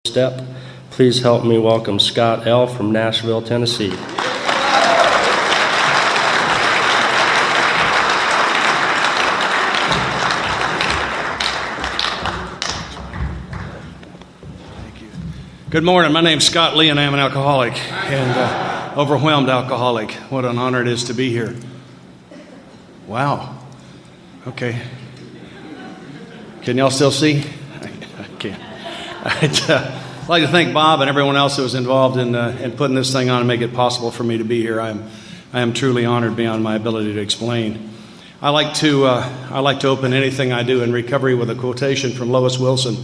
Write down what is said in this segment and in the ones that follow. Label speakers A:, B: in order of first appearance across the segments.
A: step. Please help me welcome Scott L. from Nashville, Tennessee.
B: Good morning. My name's Scott Lee, and I am an alcoholic, and overwhelmed alcoholic. What an honor it is to be here. Wow. Okay. Can y'all still see? I can't. I'd like to thank Bob and everyone else that was involved in putting this thing on and make it possible for me to be here. I am truly honored beyond my ability to explain. I like to open anything I do in recovery with a quotation from Lois Wilson,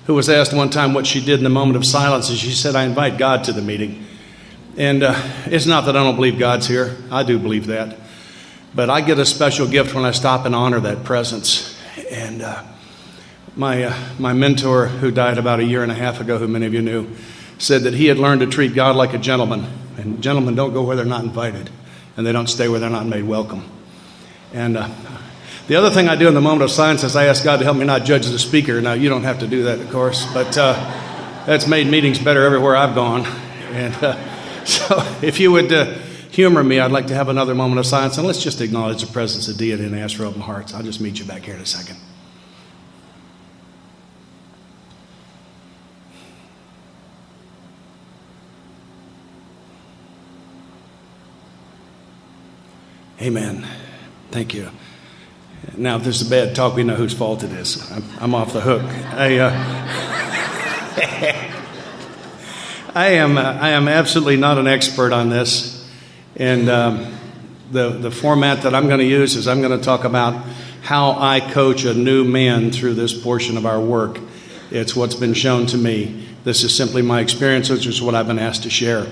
B: who was asked one time what she did in a moment of silence, and she said, "I invite God to the meeting." And it's not that I don't believe God's here. I do believe that. But I get a special gift when I stop and honor that presence. And my mentor, who died about a year and a half ago, who many of you knew, said that he had learned to treat God like a gentleman. And gentlemen don't go where they're not invited, and they don't stay where they're not made welcome. And the other thing I do in the moment of silence is I ask God to help me not judge the speaker. Now, you don't have to do that, of course, but that's made meetings better everywhere I've gone. And so if you would humor me, I'd like to have another moment of silence, and let's just acknowledge the presence of deity and ask for open hearts. I'll just meet you back here in a second. Amen. Thank you. Now, if this is bad talk, we know whose fault it is. I'm off the hook. I am absolutely not an expert on this, and the format that I'm going to use is I'm going to talk about how I coach a new man through this portion of our work. It's what's been shown to me. This is simply my experience, which is what I've been asked to share.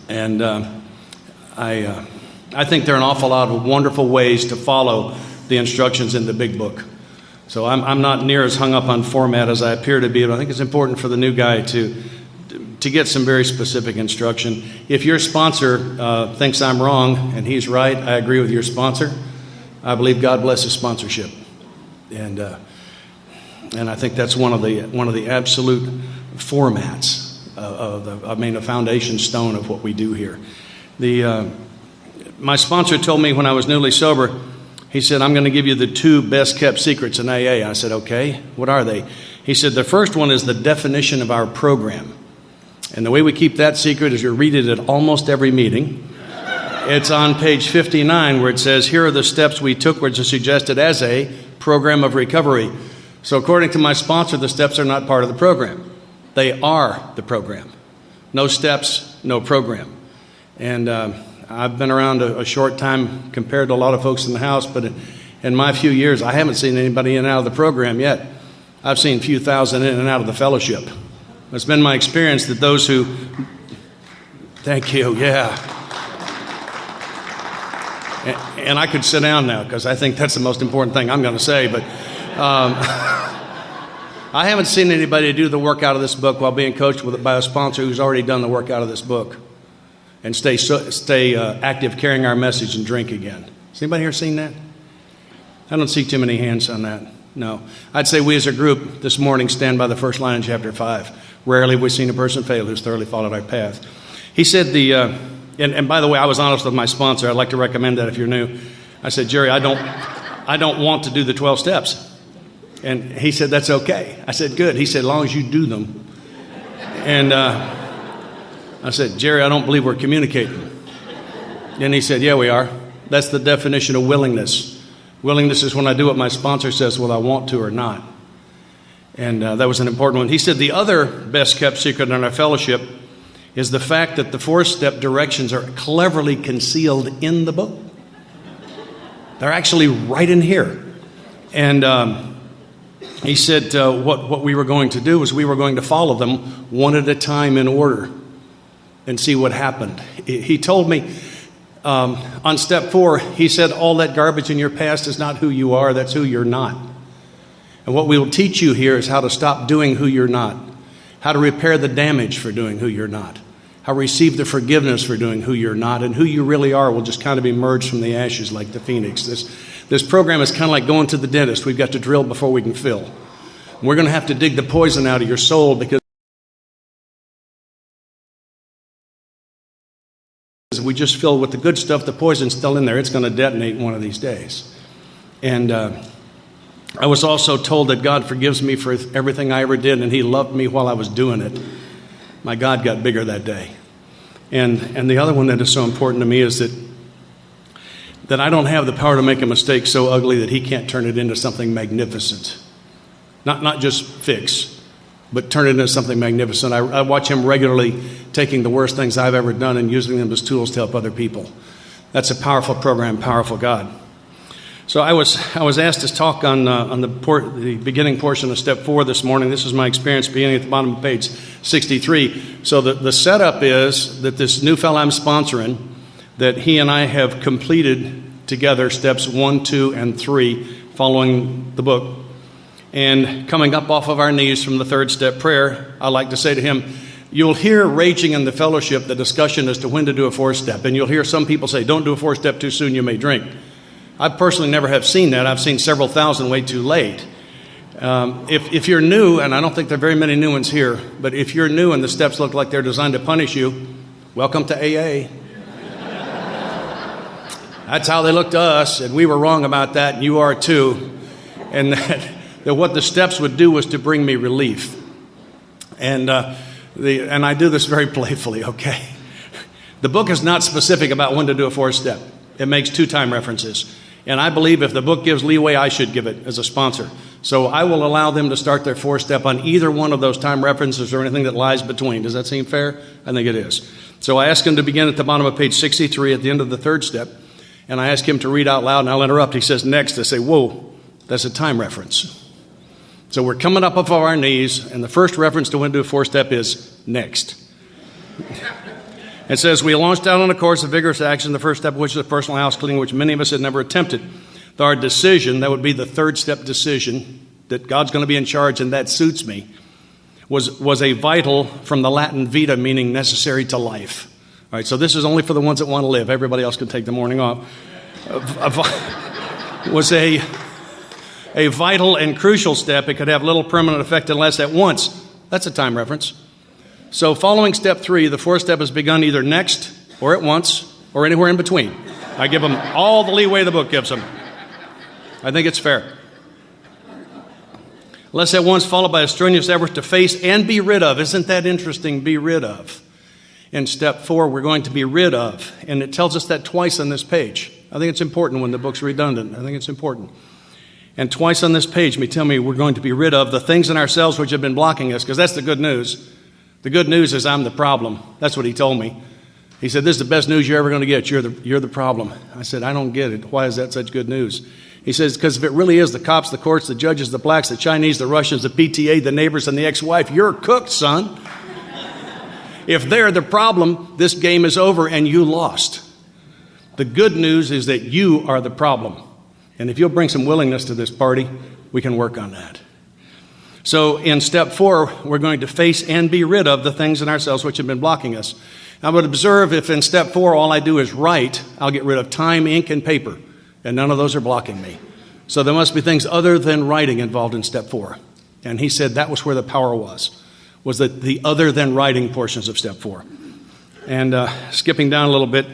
B: And I think there are an awful lot of wonderful ways to follow the instructions in the big book. So I'm not near as hung up on format as I appear to be, but I think it's important for the new guy to get some very specific instruction. If your sponsor thinks I'm wrong and he's right, I agree with your sponsor. I believe God blesses sponsorship, and I think that's one of the absolute formats a foundation stone of what we do here. My sponsor told me when I was newly sober, he said, "I'm going to give you the 2 best kept secrets in AA." I said, "Okay, what are they?" He said, "The first one is the definition of our program. And the way we keep that secret is you read it at almost every meeting. It's on page 59 where it says, here are the steps we took which are suggested as a program of recovery." So according to my sponsor, the steps are not part of the program. They are the program. No steps, no program. And I've been around a short time compared to a lot of folks in the house, but in my few years, I haven't seen anybody in and out of the program yet. I've seen a few thousand in and out of the fellowship. It's been my experience that those who... Thank you, yeah. And I could sit down now because I think that's the most important thing I'm going to say, but I haven't seen anybody do the work out of this book while being coached by a sponsor who's already done the work out of this book and stay active carrying our message and drink again. Has anybody here seen that? I don't see too many hands on that. No. I'd say we as a group this morning stand by the first line in chapter 5. Rarely have we seen a person fail who's thoroughly followed our path. He said and by the way, I was honest with my sponsor. I'd like to recommend that if you're new. I said, "Jerry, I don't want to do the 12 steps." And he said, "That's okay." I said, "Good." He said, "As long as you do them." And I said, "Jerry, I don't believe we're communicating." And he said, "Yeah, we are. That's the definition of willingness. Willingness is when I do what my sponsor says, whether I want to or not." And that was an important one. He said the other best kept secret in our fellowship is the fact that the 4-step directions are cleverly concealed in the book. They're actually right in here. And he said what we were going to do was we were going to follow them one at a time in order and see what happened. He told me on step 4, he said, all that garbage in your past is not who you are, that's who you're not. And what we will teach you here is how to stop doing who you're not, how to repair the damage for doing who you're not, how to receive the forgiveness for doing who you're not, and who you really are will just kind of emerge from the ashes like the phoenix. This program is kind of like going to the dentist. We've got to drill before we can fill. We're going to have to dig the poison out of your soul, because if we just fill with the good stuff, the poison's still in there. It's going to detonate one of these days. And I was also told that God forgives me for everything I ever did, and he loved me while I was doing it. My God got bigger that day. And the other one that is so important to me is that I don't have the power to make a mistake so ugly that he can't turn it into something magnificent. Not just fix, but turn it into something magnificent. I watch him regularly taking the worst things I've ever done and using them as tools to help other people. That's a powerful program, powerful God. So I was asked to talk on the beginning portion of Step 4 this morning. This is my experience beginning at the bottom of page 63. So the setup is that this new fellow I'm sponsoring, that he and I have completed together steps 1, 2, and 3 following the book. And coming up off of our knees from the third step prayer, I like to say to him, you'll hear raging in the fellowship the discussion as to when to do a fourth step. And you'll hear some people say, don't do a fourth step too soon, you may drink. I personally never have seen that. I've seen several thousand way too late. If you're new, and I don't think there are very many new ones here, but if you're new and the steps look like they're designed to punish you, welcome to AA. That's how they look to us, and we were wrong about that, and you are too. And that what the steps would do was to bring me relief. And I do this very playfully, okay? The book is not specific about when to do a fourth step. It makes 2 time references. And I believe if the book gives leeway, I should give it as a sponsor. So I will allow them to start their fourth step on either one of those time references or anything that lies between. Does that seem fair? I think it is. So I asked him to begin at the bottom of page 63 at the end of the third step. And I asked him to read out loud, and I'll interrupt. He says, next. I say, whoa, that's a time reference. So we're coming up off of our knees, and the first reference to when to do a fourth step is next. It says, we launched out on a course of vigorous action, the first step of which is personal house cleaning, which many of us had never attempted. Our decision, that would be the third step decision, that God's going to be in charge and that suits me, was a vital from the Latin vita, meaning necessary to life. All right, so this is only for the ones that want to live. Everybody else can take the morning off. Was a vital and crucial step. It could have little permanent effect unless at once. That's a time reference. So following step 3, the fourth step is begun either next or at once or anywhere in between. I give them all the leeway the book gives them. I think it's fair. Unless at once followed by a strenuous effort to face and be rid of. Isn't that interesting? Be rid of. In step 4, we're going to be rid of. And it tells us that twice on this page. I think it's important when the book's redundant. I think it's important. And twice on this page, tell me we're going to be rid of the things in ourselves which have been blocking us, because that's the good news. The good news is I'm the problem. That's what he told me. He said, this is the best news you're ever going to get. You're the problem. I said, I don't get it. Why is that such good news? He says, because if it really is the cops, the courts, the judges, the blacks, the Chinese, the Russians, the PTA, the neighbors, and the ex-wife, you're cooked, son. If they're the problem, this game is over and you lost. The good news is that you are the problem. And if you'll bring some willingness to this party, we can work on that. So in step 4, we're going to face and be rid of the things in ourselves which have been blocking us. I would observe if in step 4 all I do is write, I'll get rid of time, ink, and paper. And none of those are blocking me. So there must be things other than writing involved in step 4. And he said that was where the power was that the other than writing portions of step 4. And skipping down a little bit,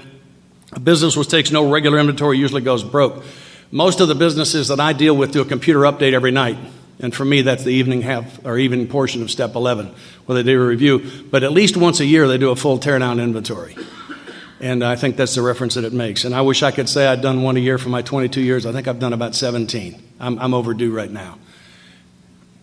B: a business which takes no regular inventory usually goes broke. Most of the businesses that I deal with do a computer update every night. And for me, that's the evening portion of step 11, where they do a review. But at least once a year, they do a full teardown inventory. And I think that's the reference that it makes. And I wish I could say I'd done one a year for my 22 years. I think I've done about 17. I'm overdue right now.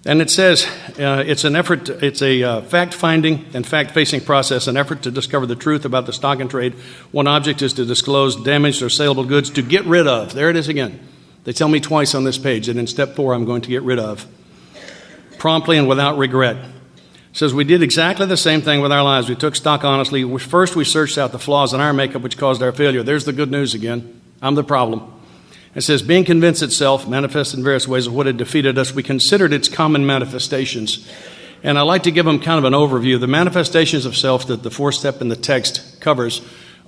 B: And it says it's a fact-finding and fact-facing process, an effort to discover the truth about the stock and trade. One object is to disclose damaged or saleable goods to get rid of. There it is again. They tell me twice on this page that in step 4 I'm going to get rid of. Promptly and without regret. It says we did exactly the same thing with our lives. We took stock honestly. First we searched out the flaws in our makeup which caused our failure. There's the good news again. I'm the problem. It says being convinced itself, manifest in various ways of what had defeated us, we considered its common manifestations. And I like to give them kind of an overview. The manifestations of self that the fourth step in the text covers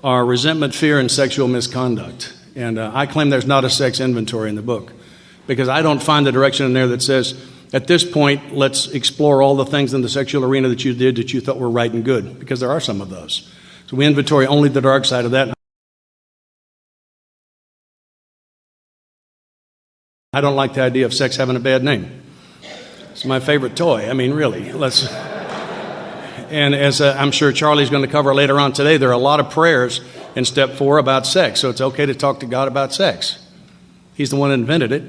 B: are resentment, fear, and sexual misconduct. And I claim there's not a sex inventory in the book because I don't find the direction in there that says At this point, let's explore all the things in the sexual arena that you did that you thought were right and good, because there are some of those. So we inventory only the dark side of that. I don't like the idea of sex having a bad name. It's my favorite toy. I mean, really, let's... And as I'm sure Charlie's going to cover later on today, there are a lot of prayers in step 4 about sex, so it's okay to talk to God about sex. He's the one that invented it.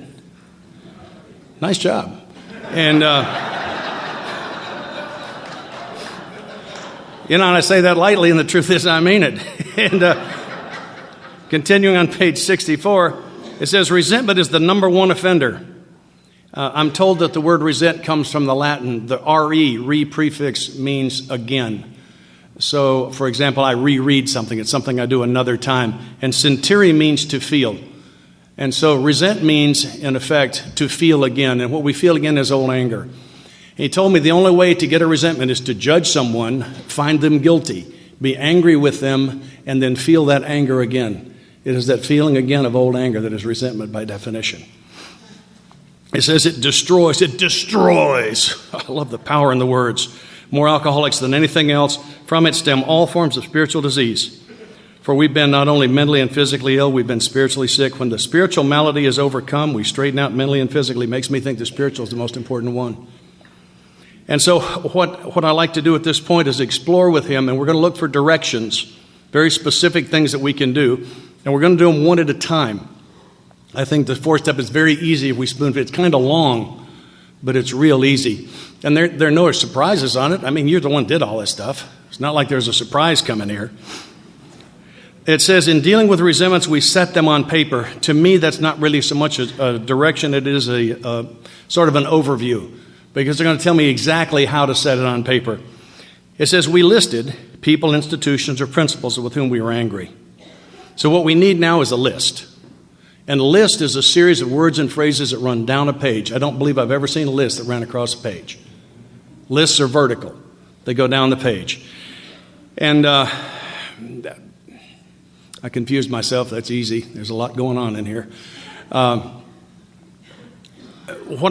B: Nice job. And, and I say that lightly, and the truth is I mean it. And continuing on page 64, it says, resentment is the number one offender. I'm told that the word resent comes from the Latin. The re prefix means again. So, for example, I reread something. It's something I do another time. And sentire means to feel. And so resent means, in effect, to feel again. And what we feel again is old anger. And he told me the only way to get a resentment is to judge someone, find them guilty, be angry with them, and then feel that anger again. It is that feeling again of old anger that is resentment by definition. It says it destroys. It destroys. I love the power in the words. More alcoholics than anything else. From it stem all forms of spiritual disease. For we've been not only mentally and physically ill, we've been spiritually sick. When the spiritual malady is overcome, we straighten out mentally and physically. Makes me think the spiritual is the most important one. And so what I like to do at this point is explore with him, and we're going to look for directions, very specific things that we can do, and we're going to do them one at a time. I think the 4th step is very easy if we spoon feed. It's kind of long, but it's real easy. And there are no surprises on it. I mean, you're the one who did all this stuff. It's not like there's a surprise coming here. It says, in dealing with resentments, we set them on paper. To me, that's not really so much a direction. It is a sort of an overview, because they're going to tell me exactly how to set it on paper. It says, we listed people, institutions, or principles with whom we were angry. So what we need now is a list. And a list is a series of words and phrases that run down a page. I don't believe I've ever seen a list that ran across a page. Lists are vertical. They go down the page. And I confused myself. That's easy. There's a lot going on in here. What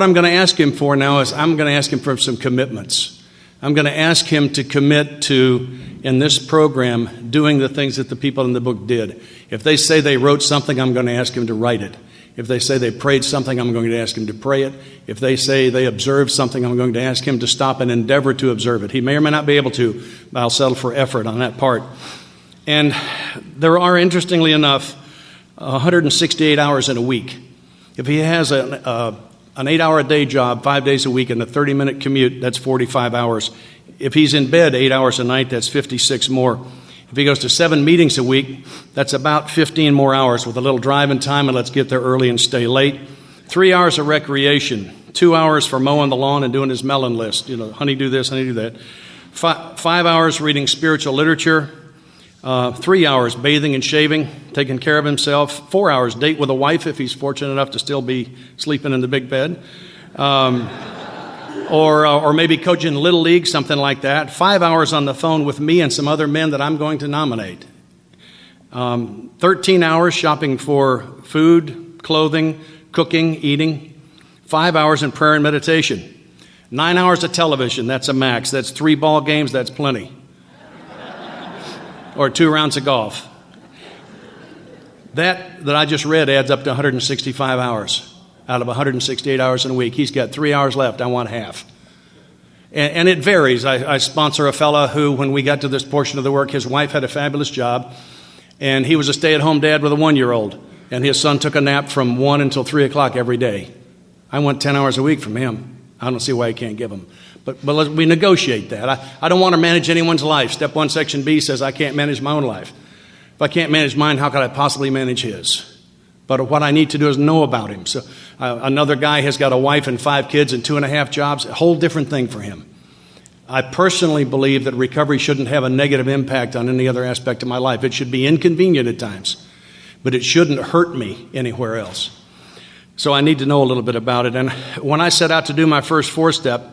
B: I'm going to ask him for now is I'm going to ask him for some commitments. I'm going to ask him to commit to, in this program, doing the things that the people in the book did. If they say they wrote something, I'm going to ask him to write it. If they say they prayed something, I'm going to ask him to pray it. If they say they observed something, I'm going to ask him to stop and endeavor to observe it. He may or may not be able to, but I'll settle for effort on that part. And there are, interestingly enough, 168 hours in a week. If he has an 8-hour-a-day job, 5 days a week, and a 30-minute commute, that's 45 hours. If he's in bed 8 hours a night, that's 56 more. If he goes to 7 meetings a week, that's about 15 more hours with a little driving time, and let's get there early and stay late. 3 hours of recreation, 2 hours for mowing the lawn and doing his melon list. You know, honey, do this, honey, do that. 5 hours reading spiritual literature. 3 hours bathing and shaving, taking care of himself. 4 hours date with a wife if he's fortunate enough to still be sleeping in the big bed. Or maybe coaching Little League, something like that. 5 hours on the phone with me and some other men that I'm going to nominate. 13 hours shopping for food, clothing, cooking, eating. 5 hours in prayer and meditation. 9 hours of television, that's a max. That's 3 ball games, that's plenty. Or 2 rounds of golf. That I just read adds up to 165 hours out of 168 hours in a week. He's got 3 hours left. I want half. And it varies. I sponsor a fella who, when we got to this portion of the work, his wife had a fabulous job, and he was a stay-at-home dad with a 1-year-old, and his son took a nap from 1 until 3 o'clock every day. I want 10 hours a week from him. I don't see why he can't give them. But we negotiate that. I don't want to manage anyone's life. Step 1, Section B says I can't manage my own life. If I can't manage mine, how could I possibly manage his? But what I need to do is know about him. So another guy has got a wife and 5 kids and 2.5 jobs, a whole different thing for him. I personally believe that recovery shouldn't have a negative impact on any other aspect of my life. It should be inconvenient at times, but it shouldn't hurt me anywhere else. So I need to know a little bit about it. And when I set out to do my first 4-step,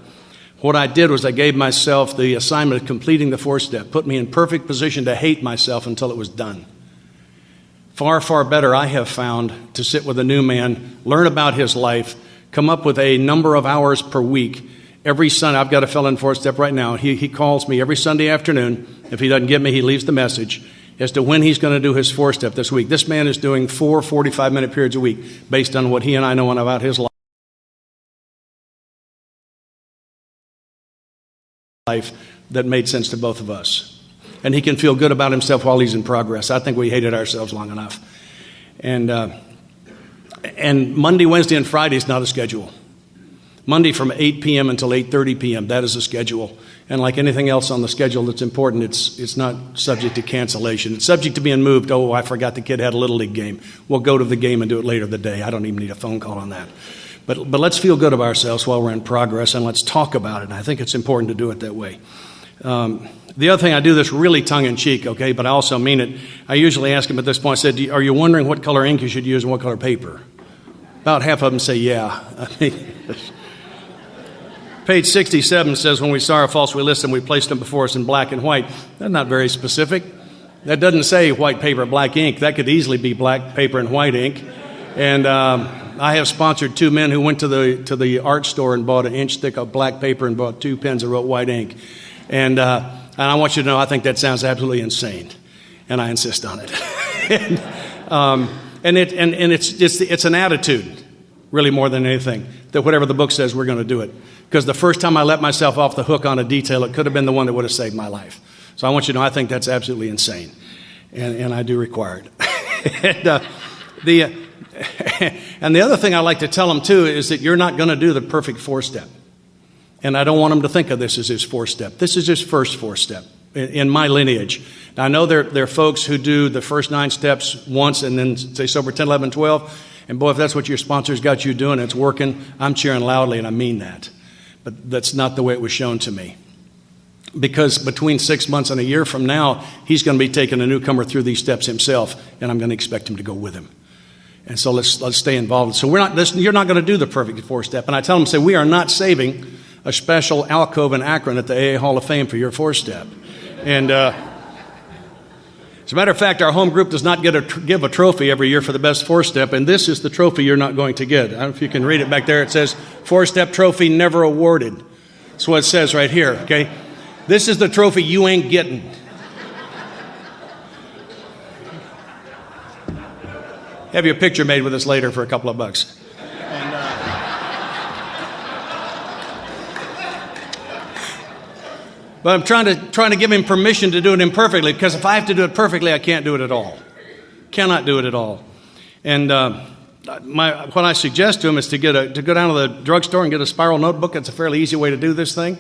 B: what I did was I gave myself the assignment of completing the 4-step, put me in perfect position to hate myself until it was done. Far, far better, I have found, to sit with a new man, learn about his life, come up with a number of hours per week. Every Sunday, I've got a fellow in fourth step right now. He calls me every Sunday afternoon. If he doesn't get me, he leaves the message as to when he's going to do his four step this week. This man is doing 4 45-minute periods a week based on what he and I know about his life that made sense to both of us. And he can feel good about himself while he's in progress. I think we hated ourselves long enough. And Monday, Wednesday, and Friday is not a schedule. Monday from 8 p.m. until 8:30 p.m., that is a schedule. And like anything else on the schedule that's important, it's not subject to cancellation. It's subject to being moved. Oh, I forgot the kid had a Little League game. We'll go to the game and do it later in the day. I don't even need a phone call on that. But let's feel good about ourselves while we're in progress, and let's talk about it. And I think it's important to do it that way. The other thing, I do this really tongue-in-cheek, okay, but I also mean it. I usually ask them at this point, I said, are you wondering what color ink you should use and what color paper? About half of them say, yeah. Page 67 says, when we saw our faults, we listed them, we placed them before us in black and white. That's not very specific. That doesn't say white paper, black ink. That could easily be black paper and white ink. And I have sponsored 2 men who went to the art store and bought an inch thick of black paper and bought 2 pens that wrote white ink. And I want you to know, I think that sounds absolutely insane, and I insist on it. It's an attitude, really more than anything, that whatever the book says, we're going to do it. Because the first time I let myself off the hook on a detail, it could have been the one that would have saved my life. So I want you to know, I think that's absolutely insane, and I do require it. And the other thing I like to tell them too is that you're not going to do the perfect 4-step. And I don't want him to think of this as his 4-step. This is his first 4-step in my lineage. Now, I know there are folks who do the first 9 steps once and then say sober 10, 11, 12. And boy, if that's what your sponsor's got you doing, it's working, I'm cheering loudly, and I mean that. But that's not the way it was shown to me. Because between 6 months and a year from now, he's going to be taking a newcomer through these steps himself, and I'm going to expect him to go with him. And so let's stay involved. So you're not going to do the perfect 4-step. And I tell them, say, we are not saving a special alcove in Akron at the AA Hall of Fame for your 4-step. And as a matter of fact, our home group does not give a trophy every year for the best 4-step, and this is the trophy you're not going to get. I don't know if you can read it back there. It says, 4-step trophy never awarded. That's what it says right here, okay? This is the trophy you ain't getting. Have your picture made with us later for a couple of bucks. But I'm trying to give him permission to do it imperfectly, because if I have to do it perfectly, I can't do it at all. Cannot do it at all. And what I suggest to him is to go down to the drugstore and get a spiral notebook. It's a fairly easy way to do this thing.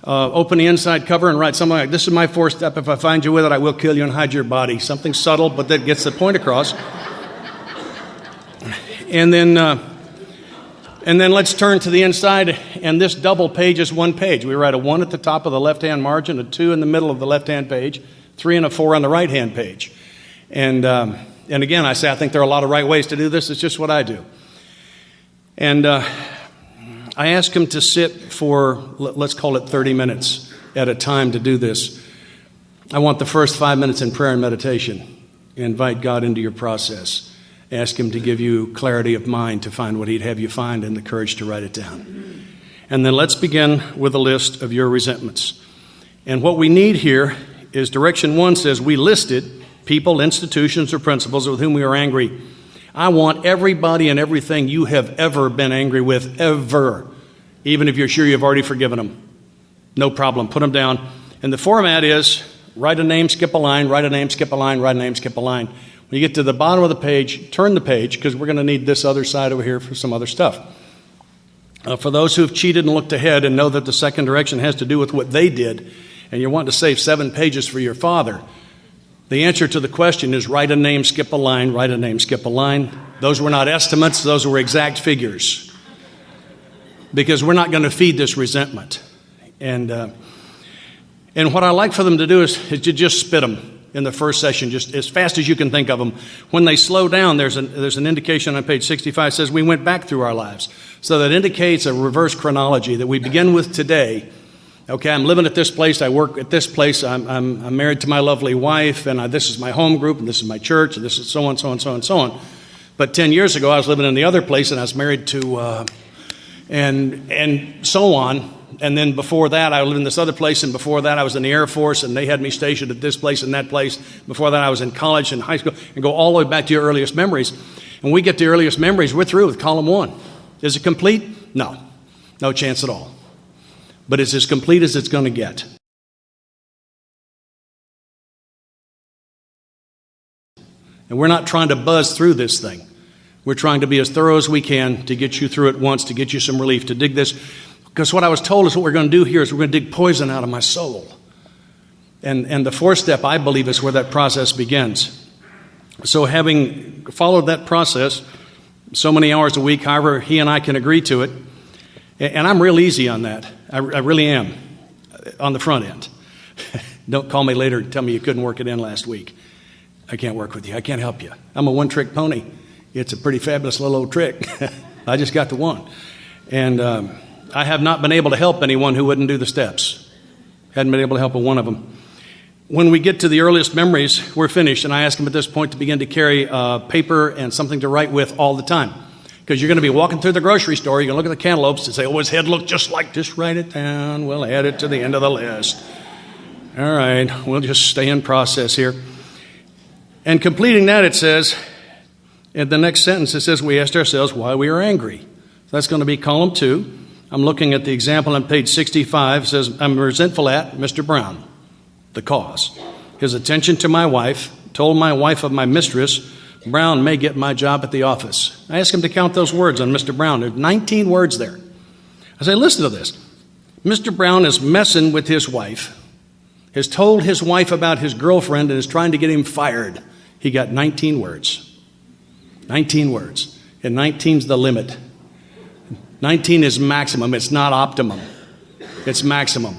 B: Open the inside cover and write something like, this is my 4-step. If I find you with it, I will kill you and hide your body. Something subtle, but that gets the point across. And then let's turn to the inside, and this double page is 1 page. We write a 1 at the top of the left-hand margin, a 2 in the middle of the left-hand page, 3 and a 4 on the right-hand page. And again, I say I think there are a lot of right ways to do this. It's just what I do. And I ask him to sit for, let's call it 30 minutes at a time to do this. I want the first 5 minutes in prayer and meditation. Invite God into your process. Ask him to give you clarity of mind to find what he'd have you find and the courage to write it down. And then let's begin with a list of your resentments. And what we need here is direction 1 says we listed people, institutions, or principles with whom we are angry. I want everybody and everything you have ever been angry with, ever. Even if you're sure you've already forgiven them. No problem. Put them down. And the format is write a name, skip a line, write a name, skip a line, write a name, skip a line. When you get to the bottom of the page, turn the page, because we're going to need this other side over here for some other stuff. For those who have cheated and looked ahead and know that the second direction has to do with what they did, and you're wanting to save 7 pages for your father, the answer to the question is write a name, skip a line, write a name, skip a line. Those were not estimates, those were exact figures. Because we're not going to feed this resentment. And what I like for them to do is to just spit them in the first session, just as fast as you can think of them. When they slow down, there's an indication on page 65 says we went back through our lives. So that indicates a reverse chronology that we begin with today. Okay, I'm living at this place, I work at this place, I'm married to my lovely wife, and this is my home group, and this is my church, and this is so on, so on, so on, so on. But 10 years ago, I was living in the other place, and I was married to and so on. And then before that, I lived in this other place, and before that, I was in the Air Force, and they had me stationed at this place and that place. Before that, I was in college and high school, and go all the way back to your earliest memories. When we get to earliest memories, we're through with column 1. Is it complete? No. No chance at all. But it's as complete as it's going to get. And we're not trying to buzz through this thing. We're trying to be as thorough as we can to get you through it once, to get you some relief, to dig this. Because what I was told is what we're going to do here is we're going to dig poison out of my soul. And the 4th step, I believe, is where that process begins. So having followed that process so many hours a week, however he and I can agree to it, and I'm real easy on that. I really am, on the front end. Don't call me later and tell me you couldn't work it in last week. I can't work with you. I can't help you. I'm a one-trick pony. It's a pretty fabulous little old trick. I just got the one. And I have not been able to help anyone who wouldn't do the steps. Hadn't been able to help one of them. When we get to the earliest memories, we're finished. And I ask them at this point to begin to carry paper and something to write with all the time. Because you're going to be walking through the grocery store. You're going to look at the cantaloupes and say, oh, his head looked just like, just write it down. We'll add it to the end of the list. All right, we'll just stay in process here. And completing that, it says, in the next sentence, it says, we asked ourselves why we are angry. So that's going to be column 2. I'm looking at the example on page 65. It says, I'm resentful at Mr. Brown, the cause. His attention to my wife, told my wife of my mistress, Brown may get my job at the office. I asked him to count those words on Mr. Brown. There's 19 words there. I say, listen to this. Mr. Brown is messing with his wife, has told his wife about his girlfriend, and is trying to get him fired. He got 19 words. 19 words. And 19's the limit. 19 is maximum. It's not optimum. It's maximum.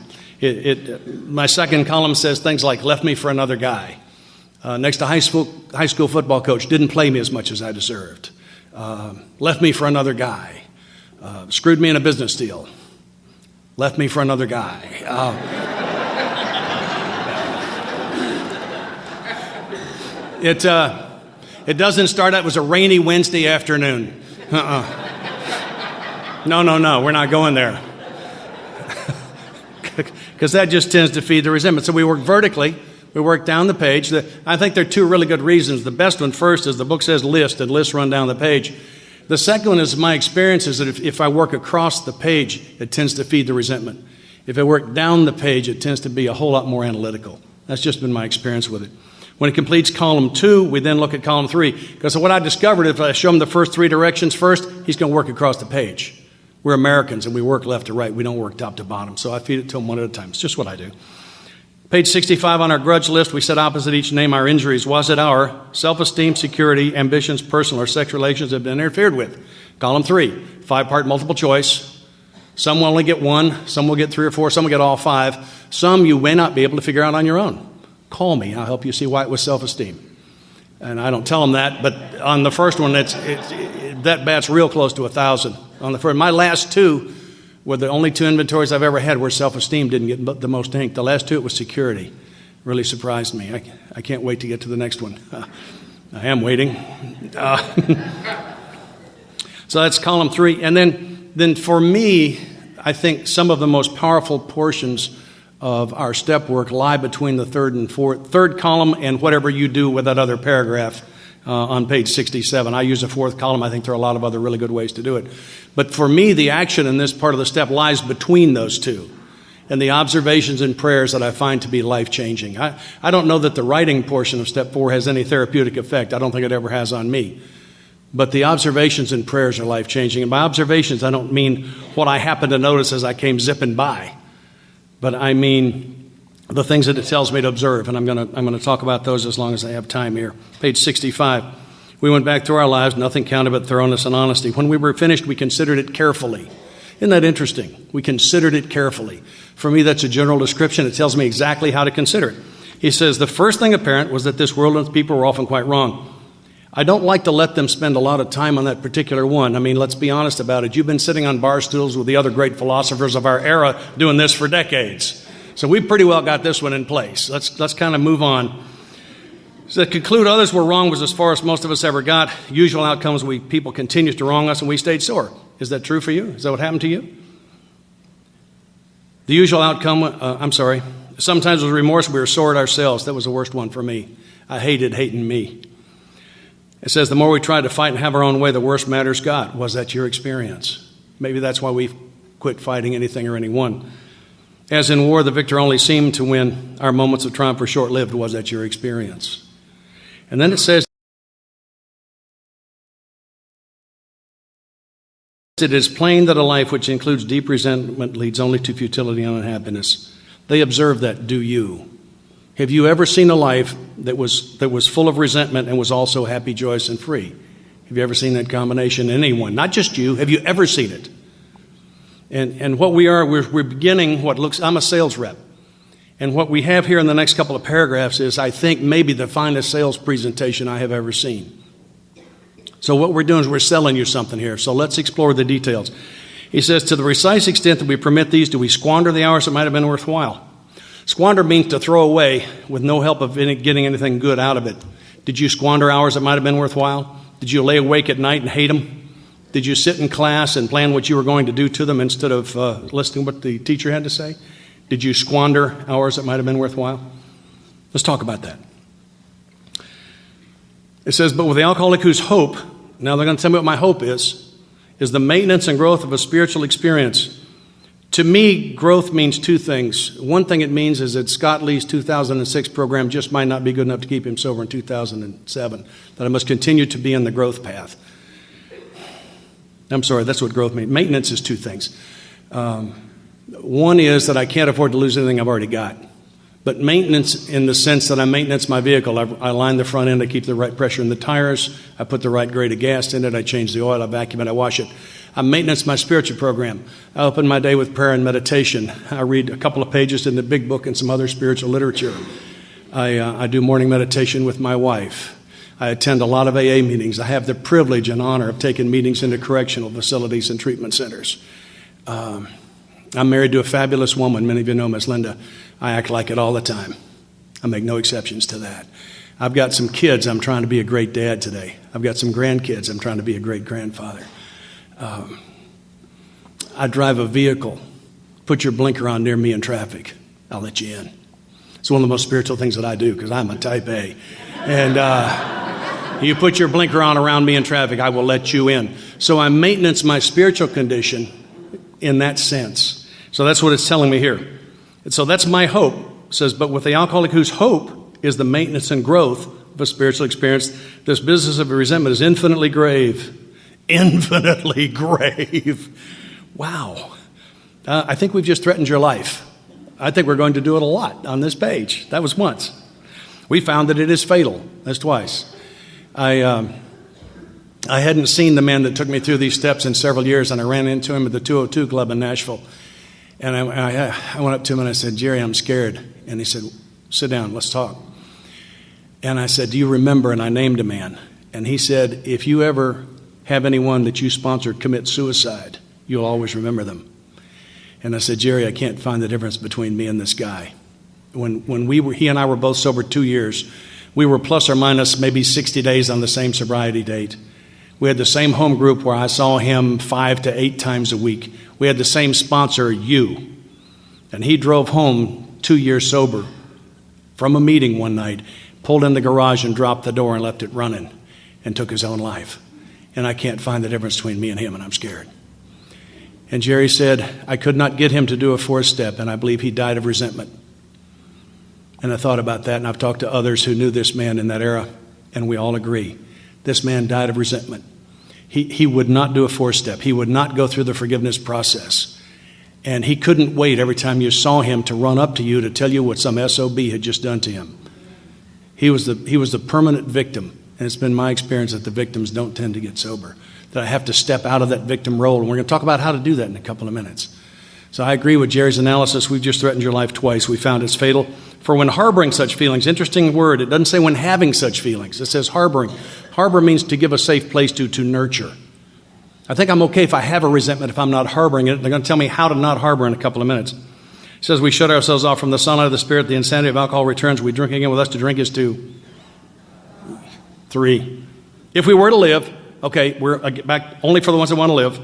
B: My second column says things like, left me for another guy. Next to high school football coach, didn't play me as much as I deserved. Left me for another guy. Screwed me in a business deal. Left me for another guy. It doesn't start out, it was a rainy Wednesday afternoon. No, we're not going there. Because that just tends to feed the resentment. So we work vertically. We work down the page. I think there are 2 really good reasons. The best one first is the book says list, and lists run down the page. The second one is my experience is that if I work across the page, it tends to feed the resentment. If I work down the page, it tends to be a whole lot more analytical. That's just been my experience with it. When it completes column 2, we then look at column 3. Because what I discovered, if I show him the first 3 directions first, he's going to work across the page. We're Americans, and we work left to right. We don't work top to bottom. So I feed it to him one at a time. It's just what I do. Page 65 on our grudge list, we set opposite each name our injuries. Was it our self-esteem, security, ambitions, personal or sexual relations have been interfered with? Column 3, 5-part multiple choice. Some will only get 1, some will get 3 or 4, some will get all 5. Some you may not be able to figure out on your own. Call me, I'll help you see why it was self-esteem. And I don't tell them that, but on the first one, that bat's real close to 1,000. On the first, my last 2 were the only 2 inventories I've ever had where self-esteem didn't get the most ink. The last 2, it was security. Really surprised me. I can't wait to get to the next one. I am waiting. So that's column 3. And then for me, I think some of the most powerful portions of our step work lie between the third column and whatever you do with that other paragraph on page 67. I use a 4th column. I think there are a lot of other really good ways to do it. But for me, the action in this part of the step lies between those 2 and the observations and prayers that I find to be life-changing. I don't know that the writing portion of step 4 has any therapeutic effect. I don't think it ever has on me. But the observations and prayers are life-changing. And by observations, I don't mean what I happen to notice as I came zipping by. But I mean the things that it tells me to observe, and I'm going to talk about those as long as I have time here. Page 65. We went back through our lives, nothing counted but thoroughness and honesty. When we were finished, we considered it carefully. Isn't that interesting? We considered it carefully. For me, that's a general description. It tells me exactly how to consider it. He says, the first thing apparent was that this world and its people were often quite wrong. I don't like to let them spend a lot of time on that particular one. I mean, let's be honest about it. You've been sitting on bar stools with the other great philosophers of our era doing this for decades. So we've pretty well got this one in place. Let's kind of move on. So to conclude, others were wrong was as far as most of us ever got. Usual outcomes, people continued to wrong us and we stayed sore. Is that true for you? Is that what happened to you? The usual outcome, sometimes with remorse we were sore at ourselves. That was the worst one for me. I hated hating me. It says the more we try to fight and have our own way, the worse matters got. Was that your experience? Maybe that's why we quit fighting anything or anyone. As in war, the victor only seemed to win. Our moments of triumph were short-lived. Was that your experience? And then it says, it is plain that a life which includes deep resentment leads only to futility and unhappiness. They observe that. Do you? Have you ever seen a life that was full of resentment and was also happy, joyous, and free? Have you ever seen that combination in anyone? Not just you. Have you ever seen it? And what we're beginning what looks, I'm a sales rep. And what we have here in the next couple of paragraphs is, I think, maybe the finest sales presentation I have ever seen. So what we're doing is we're selling you something here. So let's explore the details. He says, to the precise extent that we permit these, do we squander the hours that might have been worthwhile? Squander means to throw away with no help of getting anything good out of it. Did you squander hours that might have been worthwhile? Did you lay awake at night and hate them? Did you sit in class and plan what you were going to do to them instead of listening to what the teacher had to say? Did you squander hours that might have been worthwhile? Let's talk about that. It says, but with the alcoholic whose hope, now they're going to tell me what my hope is the maintenance and growth of a spiritual experience. To me, growth means two things. One thing it means is that Scott Lee's 2006 program just might not be good enough to keep him sober in 2007, that I must continue to be in the growth path. I'm sorry, that's what growth means. Maintenance is two things. One is that I can't afford to lose anything I've already got. But maintenance in the sense that I maintenance my vehicle. I line the front end, I keep the right pressure in the tires, I put the right grade of gas in it, I change the oil, I vacuum it, I wash it. I maintenance my spiritual program. I open my day with prayer and meditation. I read a couple of pages in the big book and some other spiritual literature. I do morning meditation with my wife. I attend a lot of AA meetings. I have the privilege and honor of taking meetings into correctional facilities and treatment centers. I'm married to a fabulous woman. Many of you know Miss Linda. I act like it all the time. I make no exceptions to that. I've got some kids. I'm trying to be a great dad today. I've got some grandkids. I'm trying to be a great grandfather. I drive a vehicle. Put your blinker on near me in traffic. I'll let you in. It's one of the most spiritual things that I do because I'm a type A. And you put your blinker on around me in traffic, I will let you in. So I maintenance my spiritual condition in that sense. So that's what it's telling me here. And so that's my hope. It says, but with the alcoholic whose hope is the maintenance and growth of a spiritual experience, this business of resentment is infinitely grave. Infinitely grave. Wow. I think we've just threatened your life. I think we're going to do it a lot on this page. That was once. We found that it is fatal. That's twice. I hadn't seen the man that took me through these steps in several years, and I ran into him at the 202 Club in Nashville. And I went up to him and I said, Jerry, I'm scared. And he said, sit down, let's talk. And I said, do you remember? And I named a man. And he said, if you ever have anyone that you sponsored commit suicide, you'll always remember them. And I said, Jerry, I can't find the difference between me and this guy. When he and I were both sober 2 years, we were plus or minus maybe 60 days on the same sobriety date. We had the same home group where I saw him 5 to 8 times a week. We had the same sponsor, you. And he drove home 2 years sober from a meeting one night, pulled in the garage and dropped the door and left it running and took his own life. And I can't find the difference between me and him, and I'm scared. And Jerry said, I could not get him to do a 4th step, and I believe he died of resentment. And I thought about that, and I've talked to others who knew this man in that era, and we all agree. This man died of resentment. He would not do a 4th step. He would not go through the forgiveness process. And he couldn't wait every time you saw him to run up to you to tell you what some SOB had just done to him. He was the permanent victim. And it's been my experience that the victims don't tend to get sober, that I have to step out of that victim role. And we're going to talk about how to do that in a couple of minutes. So I agree with Jerry's analysis. We've just threatened your life twice. We found it's fatal. For when harboring such feelings, interesting word, it doesn't say when having such feelings. It says harboring. Harbor means to give a safe place to nurture. I think I'm okay if I have a resentment if I'm not harboring it. They're going to tell me how to not harbor in a couple of minutes. It says we shut ourselves off from the sunlight of the Spirit. The insanity of alcohol returns. We drink again. With us to drink is 2. 3. If we were to live, okay, we're back only for the ones that want to live.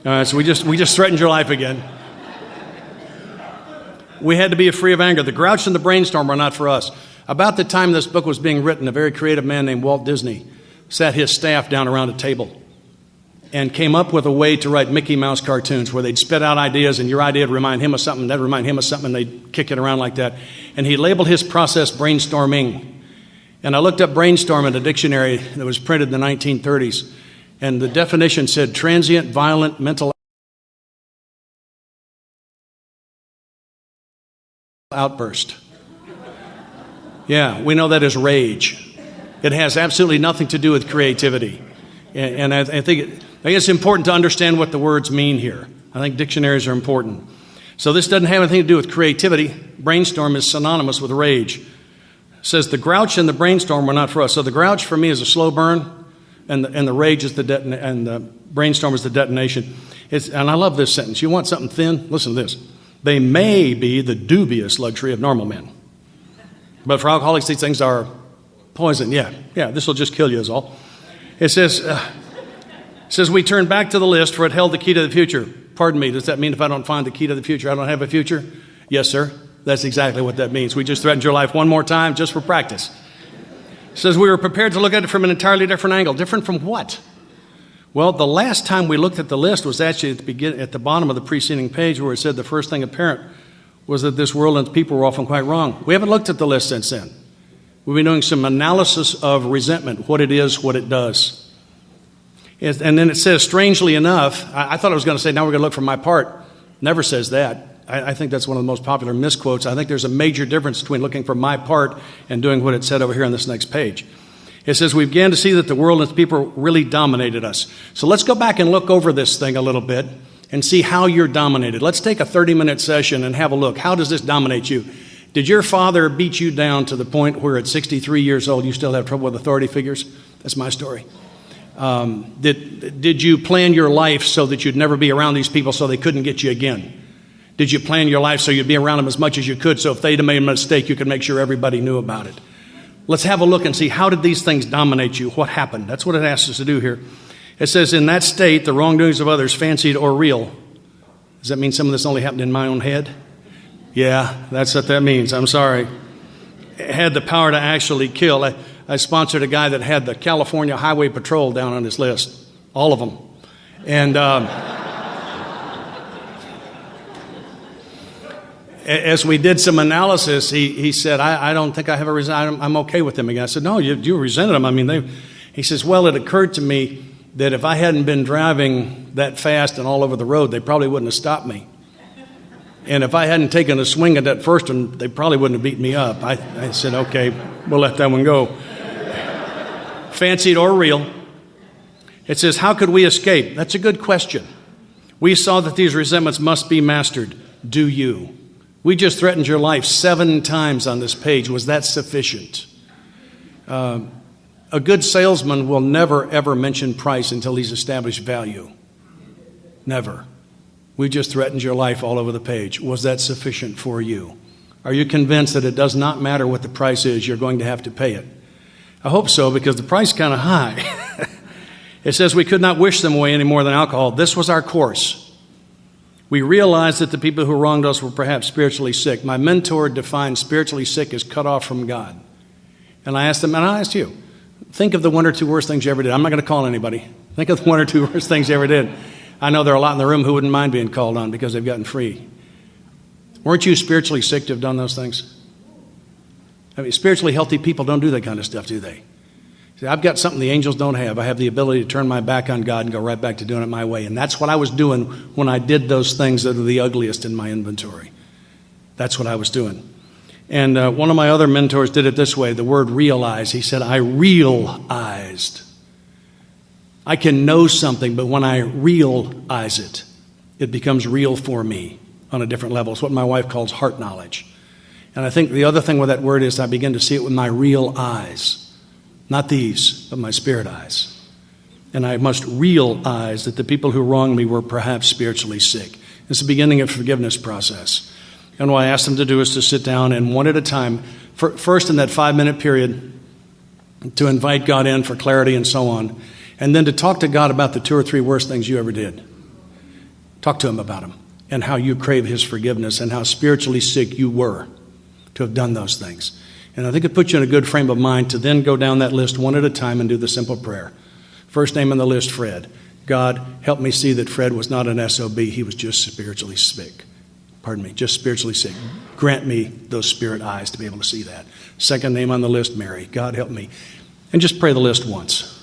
B: So we just threatened your life again. We had to be free of anger. The grouch and the brainstorm were not for us. About the time this book was being written, a very creative man named Walt Disney sat his staff down around a table and came up with a way to write Mickey Mouse cartoons where they'd spit out ideas and your idea would remind him of something, that'd remind him of something, and they'd kick it around like that. And he labeled his process brainstorming. And I looked up brainstorm in a dictionary that was printed in the 1930s, and the definition said transient, violent, mental outburst. Yeah, we know that as rage. It has absolutely nothing to do with creativity. And I think it's important to understand what the words mean here. I think dictionaries are important. So this doesn't have anything to do with creativity. Brainstorm is synonymous with rage. It says the grouch and the brainstorm were not for us. So the grouch for me is a slow burn, and the rage is and the brainstorm is the detonation. And I love this sentence. You want something thin? Listen to this. They may be the dubious luxury of normal men. But for alcoholics, these things are poison. Yeah, this will just kill you is all. It says, we turn back to the list for it held the key to the future. Pardon me, does that mean if I don't find the key to the future, I don't have a future? Yes, sir. That's exactly what that means. We just threatened your life one more time just for practice. It says we were prepared to look at it from an entirely different angle. Different from what? Well, the last time we looked at the list was actually at the bottom of the preceding page where it said the first thing apparent was that this world and its people were often quite wrong. We haven't looked at the list since then. We've been doing some analysis of resentment, what it is, what it does. And then it says, strangely enough, I thought I was going to say, now we're going to look for my part. Never says that. I think that's one of the most popular misquotes. I think there's a major difference between looking for my part and doing what it said over here on this next page. It says, we began to see that the world and its people really dominated us. So let's go back and look over this thing a little bit and see how you're dominated. Let's take a 30-minute session and have a look. How does this dominate you? Did your father beat you down to the point where at 63 years old you still have trouble with authority figures? That's my story. Did you plan your life so that you'd never be around these people so they couldn't get you again? Did you plan your life so you'd be around them as much as you could so if they'd made a mistake you could make sure everybody knew about it? Let's have a look and see how did these things dominate you? What happened? That's what it asks us to do here. It says, in that state, the wrongdoings of others, fancied or real. Does that mean some of this only happened in my own head? Yeah, that's what that means. I'm sorry. It had the power to actually kill. I sponsored a guy that had the California Highway Patrol down on his list. All of them. And as we did some analysis, he said, I don't think I have a resent. I'm okay with them again. I said, no, you resented them. I mean, he says, well, it occurred to me that if I hadn't been driving that fast and all over the road, they probably wouldn't have stopped me. And if I hadn't taken a swing at that first one, they probably wouldn't have beat me up. I said, okay, we'll let that one go. Fancied or real. It says, how could we escape? That's a good question. We saw that these resentments must be mastered. Do you? We just threatened your life 7 times on this page. Was that sufficient? A good salesman will never, ever mention price until he's established value. Never. We just threatened your life all over the page. Was that sufficient for you? Are you convinced that it does not matter what the price is, you're going to have to pay it? I hope so, because the price is kind of high. It says we could not wish them away any more than alcohol. This was our course. We realized that the people who wronged us were perhaps spiritually sick. My mentor defined spiritually sick as cut off from God. And I asked him, and I asked you, think of the 1 or 2 worst things you ever did. I'm not going to call anybody. Think of the 1 or 2 worst things you ever did. I know there are a lot in the room who wouldn't mind being called on because they've gotten free. Weren't you spiritually sick to have done those things? I mean, spiritually healthy people don't do that kind of stuff, do they? See, I've got something the angels don't have. I have the ability to turn my back on God and go right back to doing it my way. And that's what I was doing when I did those things that are the ugliest in my inventory. That's what I was doing. And one of my other mentors did it this way, the word realize. He said, I realized. I can know something, but when I realize it, it becomes real for me on a different level. It's what my wife calls heart knowledge. And I think the other thing with that word is I begin to see it with my real eyes. Not these, but my spirit eyes. And I must realize that the people who wronged me were perhaps spiritually sick. It's the beginning of a forgiveness process. And what I asked them to do is to sit down and one at a time, first in that 5-minute period, to invite God in for clarity and so on, and then to talk to God about the 2 or 3 worst things you ever did. Talk to him about him and how you crave his forgiveness and how spiritually sick you were to have done those things. And I think it puts you in a good frame of mind to then go down that list one at a time and do the simple prayer. First name on the list, Fred. God, help me see that Fred was not an SOB. He was just spiritually sick. Pardon me, just spiritually sick. Grant me those spirit eyes to be able to see that. Second name on the list, Mary. God, help me. And just pray the list once.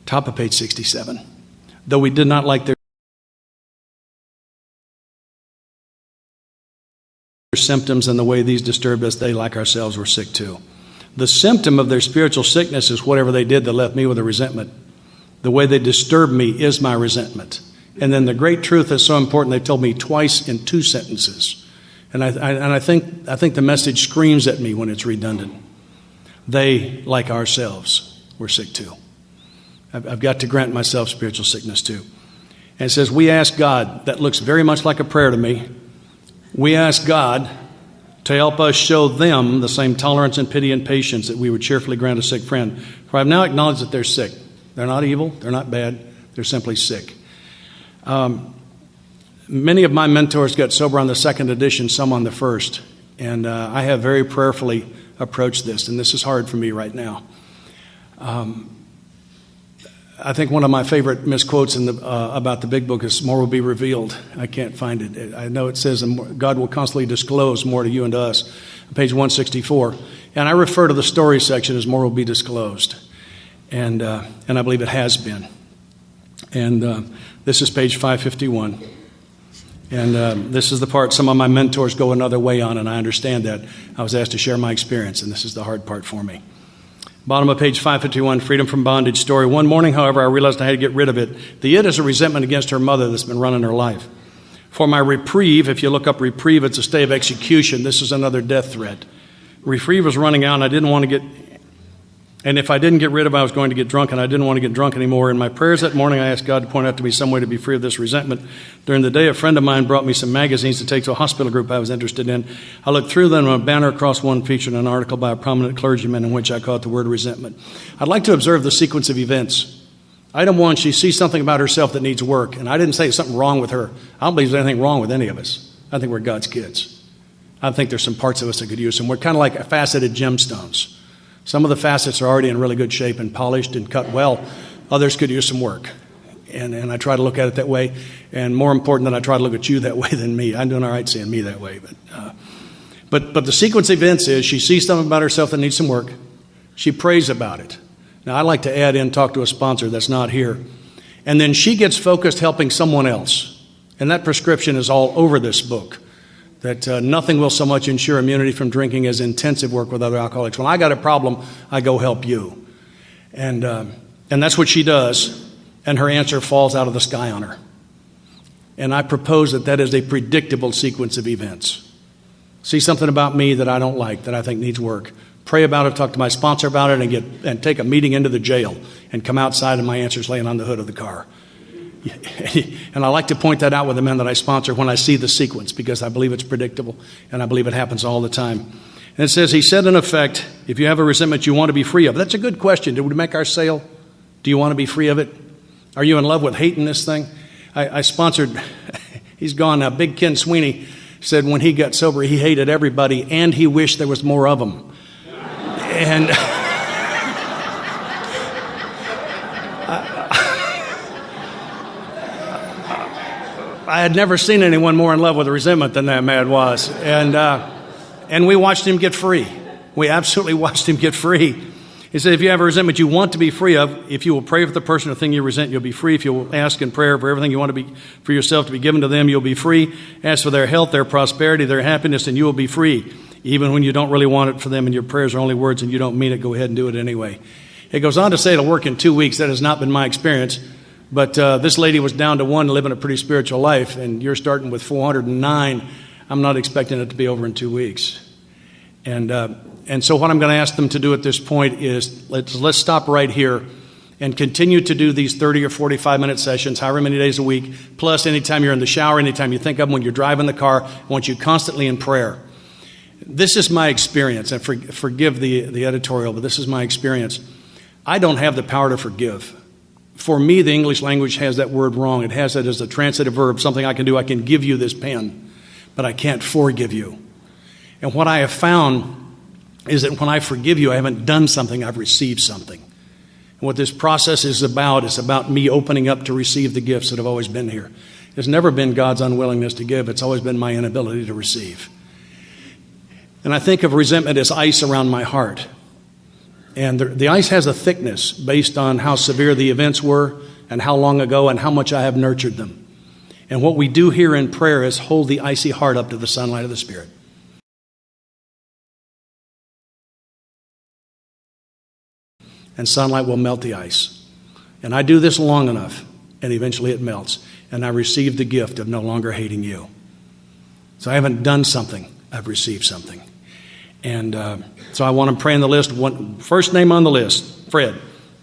B: Top of page 67. Though we did not like their symptoms and the way these disturbed us, they, like ourselves, were sick too. The symptom of their spiritual sickness is whatever they did that left me with a resentment. The way they disturbed me is my resentment. And then the great truth is so important, they told me twice in 2 sentences. And I think the message screams at me when it's redundant. They, like ourselves, were sick too. I've got to grant myself spiritual sickness too. And it says, we ask God, that looks very much like a prayer to me. We ask God to help us show them the same tolerance and pity and patience that we would cheerfully grant a sick friend. For I've now acknowledged that they're sick. They're not evil. They're not bad. They're simply sick. Many of my mentors got sober on the second edition, some on the first. And I have very prayerfully approached this, and this is hard for me right now. I think one of my favorite misquotes about the big book is, more will be revealed. I can't find it. I know it says, God will constantly disclose more to you and to us. Page 164. And I refer to the story section as more will be disclosed. And I believe it has been. And this is page 551. And this is the part some of my mentors go another way on, and I understand that. I was asked to share my experience, and this is the hard part for me. Bottom of page 551, freedom from bondage story. One morning, however, I realized I had to get rid of it. The it is a resentment against her mother that's been running her life. For my reprieve, if you look up reprieve, it's a stay of execution. This is another death threat. Reprieve was running out, and I didn't want to get... And if I didn't get rid of it, I was going to get drunk, and I didn't want to get drunk anymore. In my prayers that morning, I asked God to point out to me some way to be free of this resentment. During the day, a friend of mine brought me some magazines to take to a hospital group I was interested in. I looked through them, and a banner across one featured an article by a prominent clergyman in which I caught the word resentment. I'd like to observe the sequence of events. Item 1, she sees something about herself that needs work, and I didn't say something wrong with her. I don't believe there's anything wrong with any of us. I think we're God's kids. I think there's some parts of us that could use them. We're kind of like faceted gemstones. Some of the facets are already in really good shape and polished and cut well. Others could use some work. And I try to look at it that way. And more important than I try to look at you that way than me. I'm doing all right seeing me that way. But the sequence of events is she sees something about herself that needs some work. She prays about it. Now, I like to add in, talk to a sponsor that's not here. And then she gets focused helping someone else. And that prescription is all over this book. That nothing will so much ensure immunity from drinking as intensive work with other alcoholics. When I got a problem, I go help you. And that's what she does. And her answer falls out of the sky on her. And I propose that is a predictable sequence of events. See something about me that I don't like, that I think needs work. Pray about it, talk to my sponsor about it, and take a meeting into the jail and come outside and my answer's laying on the hood of the car. And I like to point that out with the men that I sponsor when I see the sequence, because I believe it's predictable and I believe it happens all the time. And it says, he said in effect, if you have a resentment you want to be free of. That's a good question. Did we make our sale? Do you want to be free of it? Are you in love with hating this thing? I sponsored, he's gone now, Big Ken Sweeney said when he got sober he hated everybody and he wished there was more of them. And... I had never seen anyone more in love with resentment than that man was. And we watched him get free. We absolutely watched him get free. He said, if you have a resentment you want to be free of, if you will pray for the person or thing you resent, you'll be free. If you will ask in prayer for everything you want to be for yourself to be given to them, you'll be free. Ask for their health, their prosperity, their happiness, and you will be free. Even when you don't really want it for them and your prayers are only words and you don't mean it, go ahead and do it anyway. It goes on to say it'll work in 2 weeks. That has not been my experience. But this lady was down to 1, living a pretty spiritual life, and you're starting with 409. I'm not expecting it to be over in 2 weeks. And so what I'm going to ask them to do at this point is let's stop right here and continue to do these 30 or 45-minute sessions, however many days a week, plus anytime you're in the shower, anytime you think of them, when you're driving the car. I want you constantly in prayer. This is my experience, and forgive the editorial, but this is my experience. I don't have the power to forgive. For me, the English language has that word wrong. It has it as a transitive verb, something I can do. I can give you this pen, but I can't forgive you. And what I have found is that when I forgive you, I haven't done something, I've received something. And what this process is about me opening up to receive the gifts that have always been here. It's never been God's unwillingness to give. It's always been my inability to receive. And I think of resentment as ice around my heart. And the ice has a thickness based on how severe the events were and how long ago and how much I have nurtured them. And what we do here in prayer is hold the icy heart up to the sunlight of the Spirit. And sunlight will melt the ice. And I do this long enough, and eventually it melts. And I receive the gift of no longer hating you. So I haven't done something, I've received something. And so I want to pray on the list. First name on the list, Fred.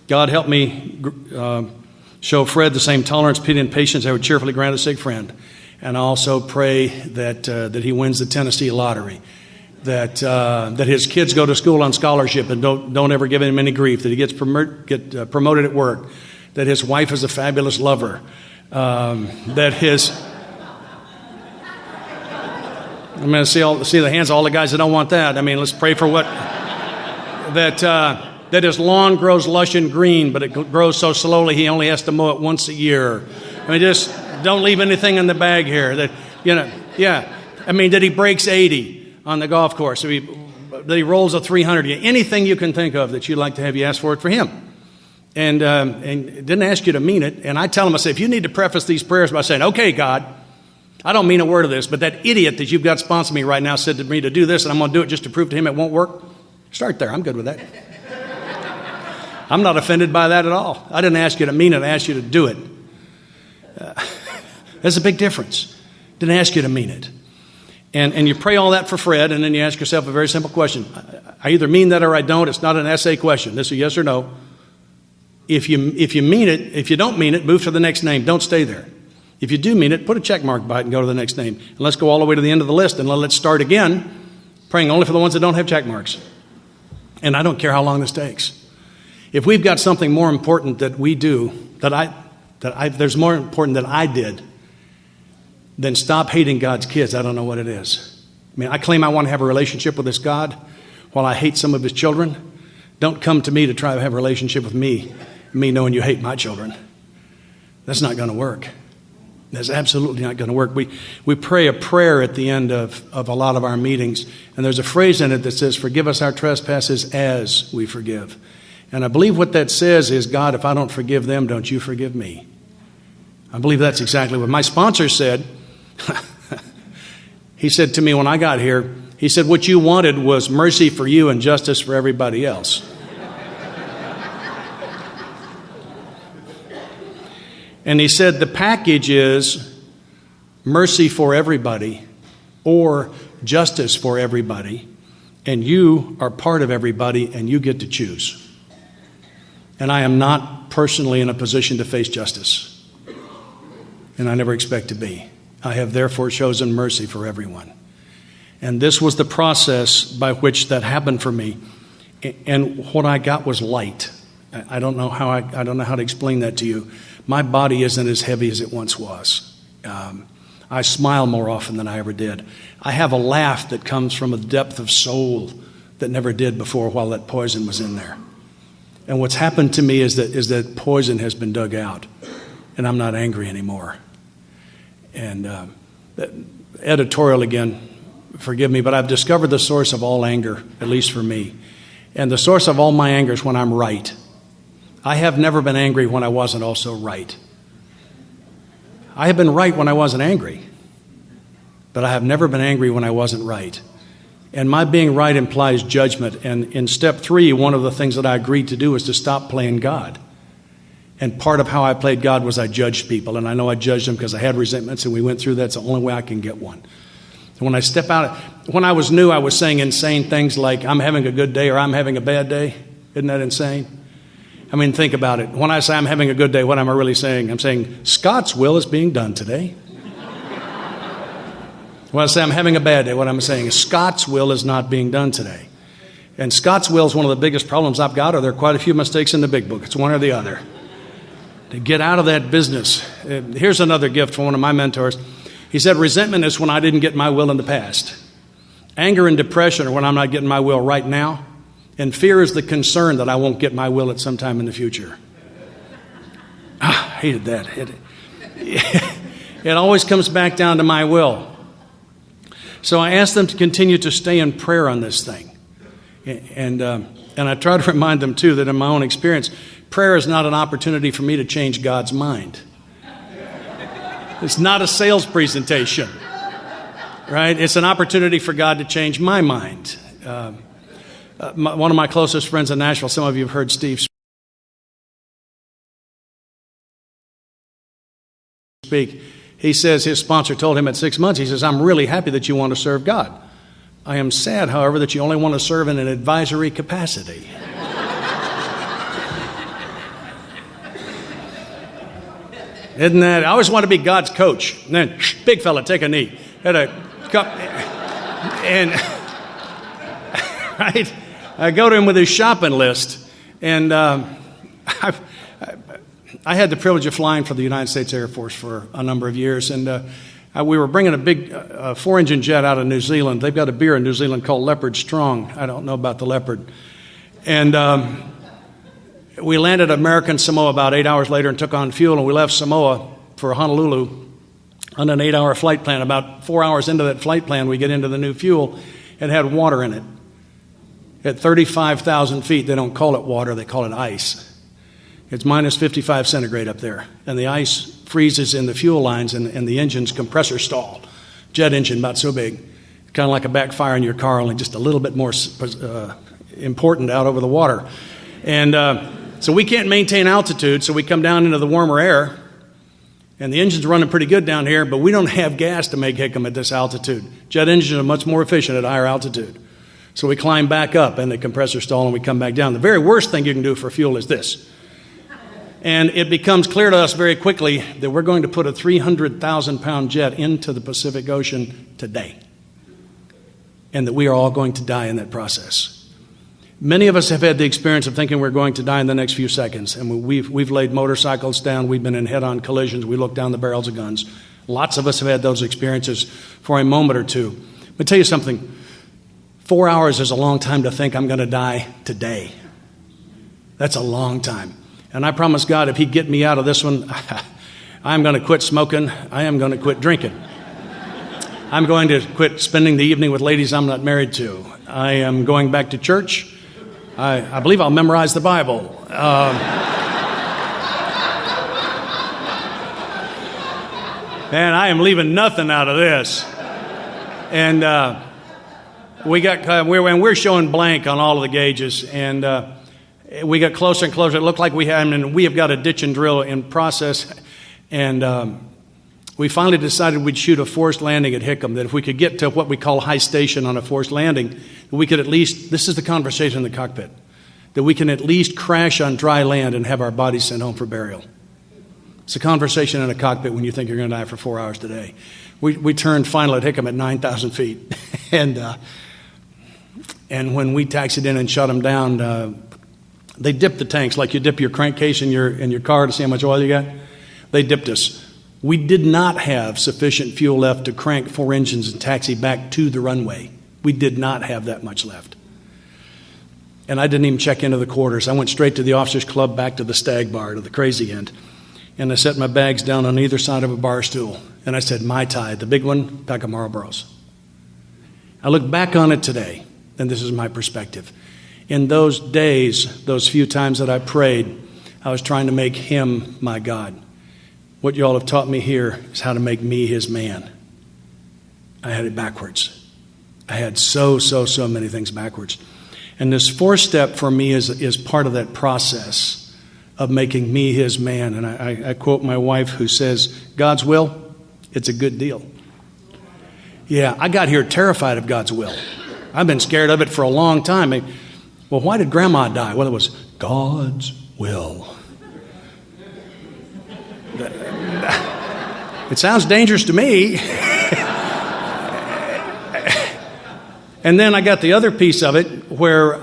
B: God, help me show Fred the same tolerance, pity, and patience I would cheerfully grant a sick friend. And I also pray that he wins the Tennessee lottery. That his kids go to school on scholarship and don't ever give him any grief. That he gets promoted at work. That his wife is a fabulous lover. That his... I'm going to see the hands of all the guys that don't want that. I mean, let's pray for what... That his lawn grows lush and green, but it grows so slowly he only has to mow it once a year. I mean, just don't leave anything in the bag here. That I mean, that he breaks 80 on the golf course. That he rolls a 300. Anything you can think of that you'd like to have, you ask for it for him. And didn't ask you to mean it. And I tell him, I say, if you need to preface these prayers by saying, okay, God, I don't mean a word of this, but that idiot that you've got sponsoring me right now said to me to do this, and I'm going to do it just to prove to him it won't work. Start there. I'm good with that. I'm not offended by that at all. I didn't ask you to mean it. I asked you to do it. There's a big difference. Didn't ask you to mean it. And you pray all that for Fred, and then you ask yourself a very simple question. I either mean that or I don't. It's not an essay question. This is a yes or no. If you mean it, if you don't mean it, move to the next name. Don't stay there. If you do mean it, put a check mark by it and go to the next name. And let's go all the way to the end of the list, and let's start again, praying only for the ones that don't have check marks. And I don't care how long this takes. If we've got something more important that we do, there's more important that I did, then stop hating God's kids. I don't know what it is. I mean, I claim I want to have a relationship with this God while I hate some of his children. Don't come to me to try to have a relationship with me knowing you hate my children. That's not going to work. That's absolutely not going to work. We pray a prayer at the end of a lot of our meetings, and there's a phrase in it that says, forgive us our trespasses as we forgive. And I believe what that says is, God, if I don't forgive them, don't you forgive me. I believe that's exactly what my sponsor said. He said to me when I got here, he said, what you wanted was mercy for you and justice for everybody else. And he said the package is mercy for everybody or justice for everybody, and you are part of everybody and you get to choose. And I am not personally in a position to face justice, and I never expect to be. I have therefore chosen mercy for everyone. And this was the process by which that happened for me. And what I got was light. I don't know how to explain that to you. My body isn't as heavy as it once was. I smile more often than I ever did. I have a laugh that comes from a depth of soul that never did before while that poison was in there. And what's happened to me is that poison has been dug out, and I'm not angry anymore. And editorial again, forgive me, but I've discovered the source of all anger, at least for me. And the source of all my anger is when I'm right. I have never been angry when I wasn't also right. I have been right when I wasn't angry, but I have never been angry when I wasn't right. And my being right implies judgment. And in step 3, one of the things that I agreed to do was to stop playing God. And part of how I played God was I judged people. And I know I judged them because I had resentments, and we went through that. It's the only way I can get one. And when I step out, when I was new, I was saying insane things like, I'm having a good day or I'm having a bad day. Isn't that insane? I mean, think about it. When I say I'm having a good day, what am I really saying? I'm saying Scott's will is being done today. When I say I'm having a bad day, what I'm saying is Scott's will is not being done today. And Scott's will is one of the biggest problems I've got, or there are quite a few mistakes in the big book. It's one or the other. To get out of that business. Here's another gift from one of my mentors. He said, resentment is when I didn't get my will in the past. Anger and depression are when I'm not getting my will right now. And fear is the concern that I won't get my will at some time in the future. I hated that. It always comes back down to my will. So I asked them to continue to stay in prayer on this thing. And I try to remind them, too, that in my own experience, prayer is not an opportunity for me to change God's mind. It's not a sales presentation, right? It's an opportunity for God to change my mind. One of my closest friends in Nashville, some of you have heard Steve speak. He says his sponsor told him at 6 months, he says, I'm really happy that you want to serve God. I am sad, however, that you only want to serve in an advisory capacity. Isn't that? I always want to be God's coach. And then, big fella, take a knee. Had a cup. And, right? I go to him with his shopping list. And I had the privilege of flying for the United States Air Force for a number of years. And we were bringing a big 4-engine jet out of New Zealand. They've got a beer in New Zealand called Leopard Strong. I don't know about the Leopard. And we landed at American Samoa about 8 hours later and took on fuel, and we left Samoa for Honolulu on an 8-hour flight plan. About 4 hours into that flight plan, we get into the new fuel. It had water in it. At 35,000 feet, they don't call it water, they call it ice. It's minus 55 centigrade up there, and the ice freezes in the fuel lines, and the engine's compressor stall. Jet engine about so big, kind of like a backfire in your car, only just a little bit more important out over the water. And so we can't maintain altitude, so we come down into the warmer air, and the engine's running pretty good down here, but we don't have gas to make Hickam at this altitude. Jet engines are much more efficient at higher altitude. So we climb back up, and the compressor stall, and we come back down. The very worst thing you can do for fuel is this. And it becomes clear to us very quickly that we're going to put a 300,000-pound jet into the Pacific Ocean today, and that we are all going to die in that process. Many of us have had the experience of thinking we're going to die in the next few seconds, and we've laid motorcycles down, we've been in head-on collisions, we look down the barrels of guns. Lots of us have had those experiences for a moment or two. But tell you something, 4 hours is a long time to think I'm going to die today. That's a long time. And I promise God, if He'd get me out of this one, I'm going to quit smoking, I am going to quit drinking. I'm going to quit spending the evening with ladies I'm not married to. I am going back to church. I believe I'll memorize the Bible. And I am leaving nothing out of this. And we're showing blank on all of the gauges, and we got closer and closer. It looked like we have got a ditch and drill in process, and we finally decided we'd shoot a forced landing at Hickam, that if we could get to what we call high station on a forced landing, we could at least, this is the conversation in the cockpit, that we can at least crash on dry land and have our bodies sent home for burial. It's a conversation in a cockpit when you think you're going to die for 4 hours today. We turned final at Hickam at 9,000 feet. And when we taxied in and shut them down, they dipped the tanks like you dip your crankcase in your car to see how much oil you got. They dipped us. We did not have sufficient fuel left to crank 4 engines and taxi back to the runway. We did not have that much left. And I didn't even check into the quarters. I went straight to the officers' club, back to the stag bar, to the crazy end. And I set my bags down on either side of a bar stool. And I said, Mai Tai, the big one, pack of Marlboros. I look back on it today, and this is my perspective. In those days, those few times that I prayed, I was trying to make Him my God. What you all have taught me here is how to make me His man. I had it backwards. I had so many things backwards. And this 4th step for me is part of that process of making me His man. And I quote my wife, who says, God's will, it's a good deal. Yeah, I got here terrified of God's will. I've been scared of it for a long time. Well, why did Grandma die? Well, it was God's will. It sounds dangerous to me. And then I got the other piece of it where,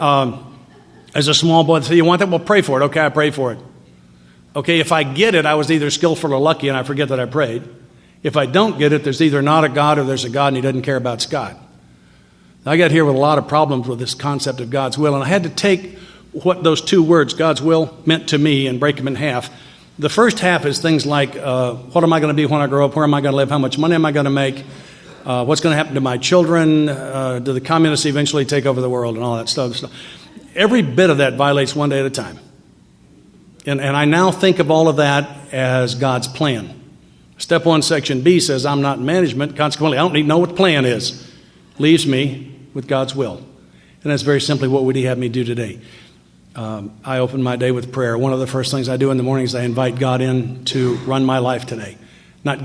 B: as a small boy, they say, you want that? Well, pray for it. Okay, I pray for it. Okay, if I get it, I was either skillful or lucky, and I forget that I prayed. If I don't get it, there's either not a God or there's a God and he doesn't care about Scott. I got here with a lot of problems with this concept of God's will, and I had to take what those two words, God's will, meant to me and break them in half. The first half is things like, what am I going to be when I grow up? Where am I going to live? How much money am I going to make? What's going to happen to my children? Do the communists eventually take over the world and all that stuff? Every bit of that violates one day at a time. And I now think of all of that as God's plan. Step 1, section B says, I'm not in management. Consequently, I don't need to know what the plan is. Leaves me with God's will. And that's very simply what would he have me do today. I open my day with prayer. One of the first things I do in the morning is I invite God in to run my life today. Not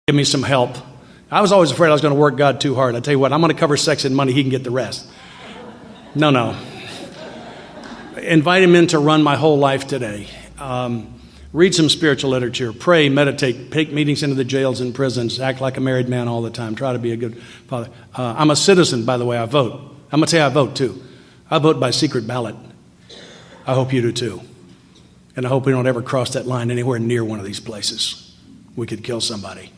B: give me some help. I was always afraid I was going to work God too hard. I tell you what, I'm going to cover sex and money. He can get the rest. No. Invite him in to run my whole life today. Read some spiritual literature. Pray, meditate, take meetings into the jails and prisons. Act like a married man all the time. Try to be a good father. I'm a citizen, by the way. I vote. I'm going to tell you I vote, too. I vote by secret ballot. I hope you do, too. And I hope we don't ever cross that line anywhere near one of these places. We could kill somebody.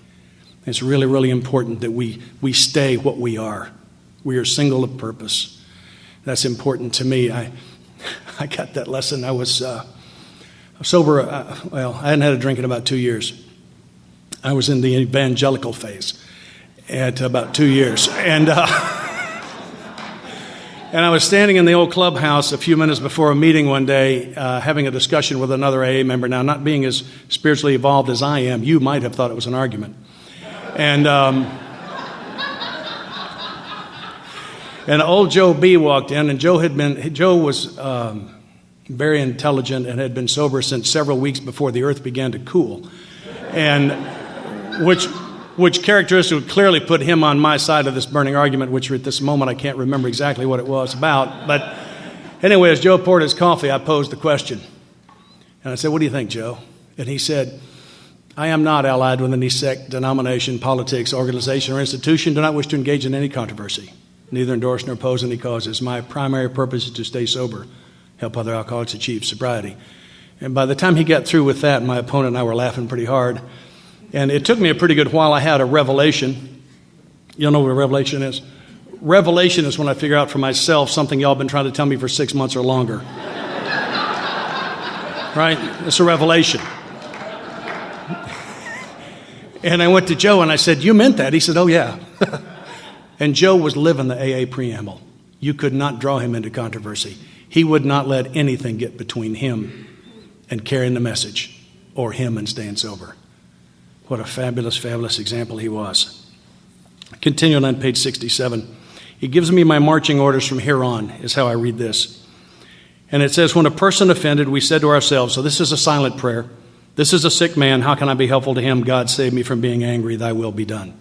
B: It's really, really important that we stay what we are. We are single of purpose. That's important to me. I got that lesson. I was sober. I hadn't had a drink in about 2 years. I was in the evangelical phase at about 2 years. And I was standing in the old clubhouse a few minutes before a meeting one day, having a discussion with another AA member. Now, not being as spiritually evolved as I am, you might have thought it was an argument. And old Joe B. walked in, and Joe was very intelligent and had been sober since several weeks before the earth began to cool, and which characteristic would clearly put him on my side of this burning argument, which at this moment I can't remember exactly what it was about. But anyway, as Joe poured his coffee, I posed the question. And I said, what do you think, Joe? And he said, I am not allied with any sect, denomination, politics, organization, or institution. Do not wish to engage in any controversy. Neither endorse nor oppose any causes. My primary purpose is to stay sober, help other alcoholics achieve sobriety. And by the time he got through with that, my opponent and I were laughing pretty hard. And it took me a pretty good while. I had a revelation. You know what a revelation is? Revelation is when I figure out for myself something y'all been trying to tell me for 6 months or longer. Right? It's a revelation. And I went to Joe and I said, you meant that? He said, oh, yeah. And Joe was living the AA preamble. You could not draw him into controversy. He would not let anything get between him and carrying the message or him and staying sober. What a fabulous, fabulous example he was. Continuing on page 67. He gives me my marching orders from here on, is how I read this. And it says, when a person offended, we said to ourselves, so this is a silent prayer. This is a sick man. How can I be helpful to him? God save me from being angry. Thy will be done.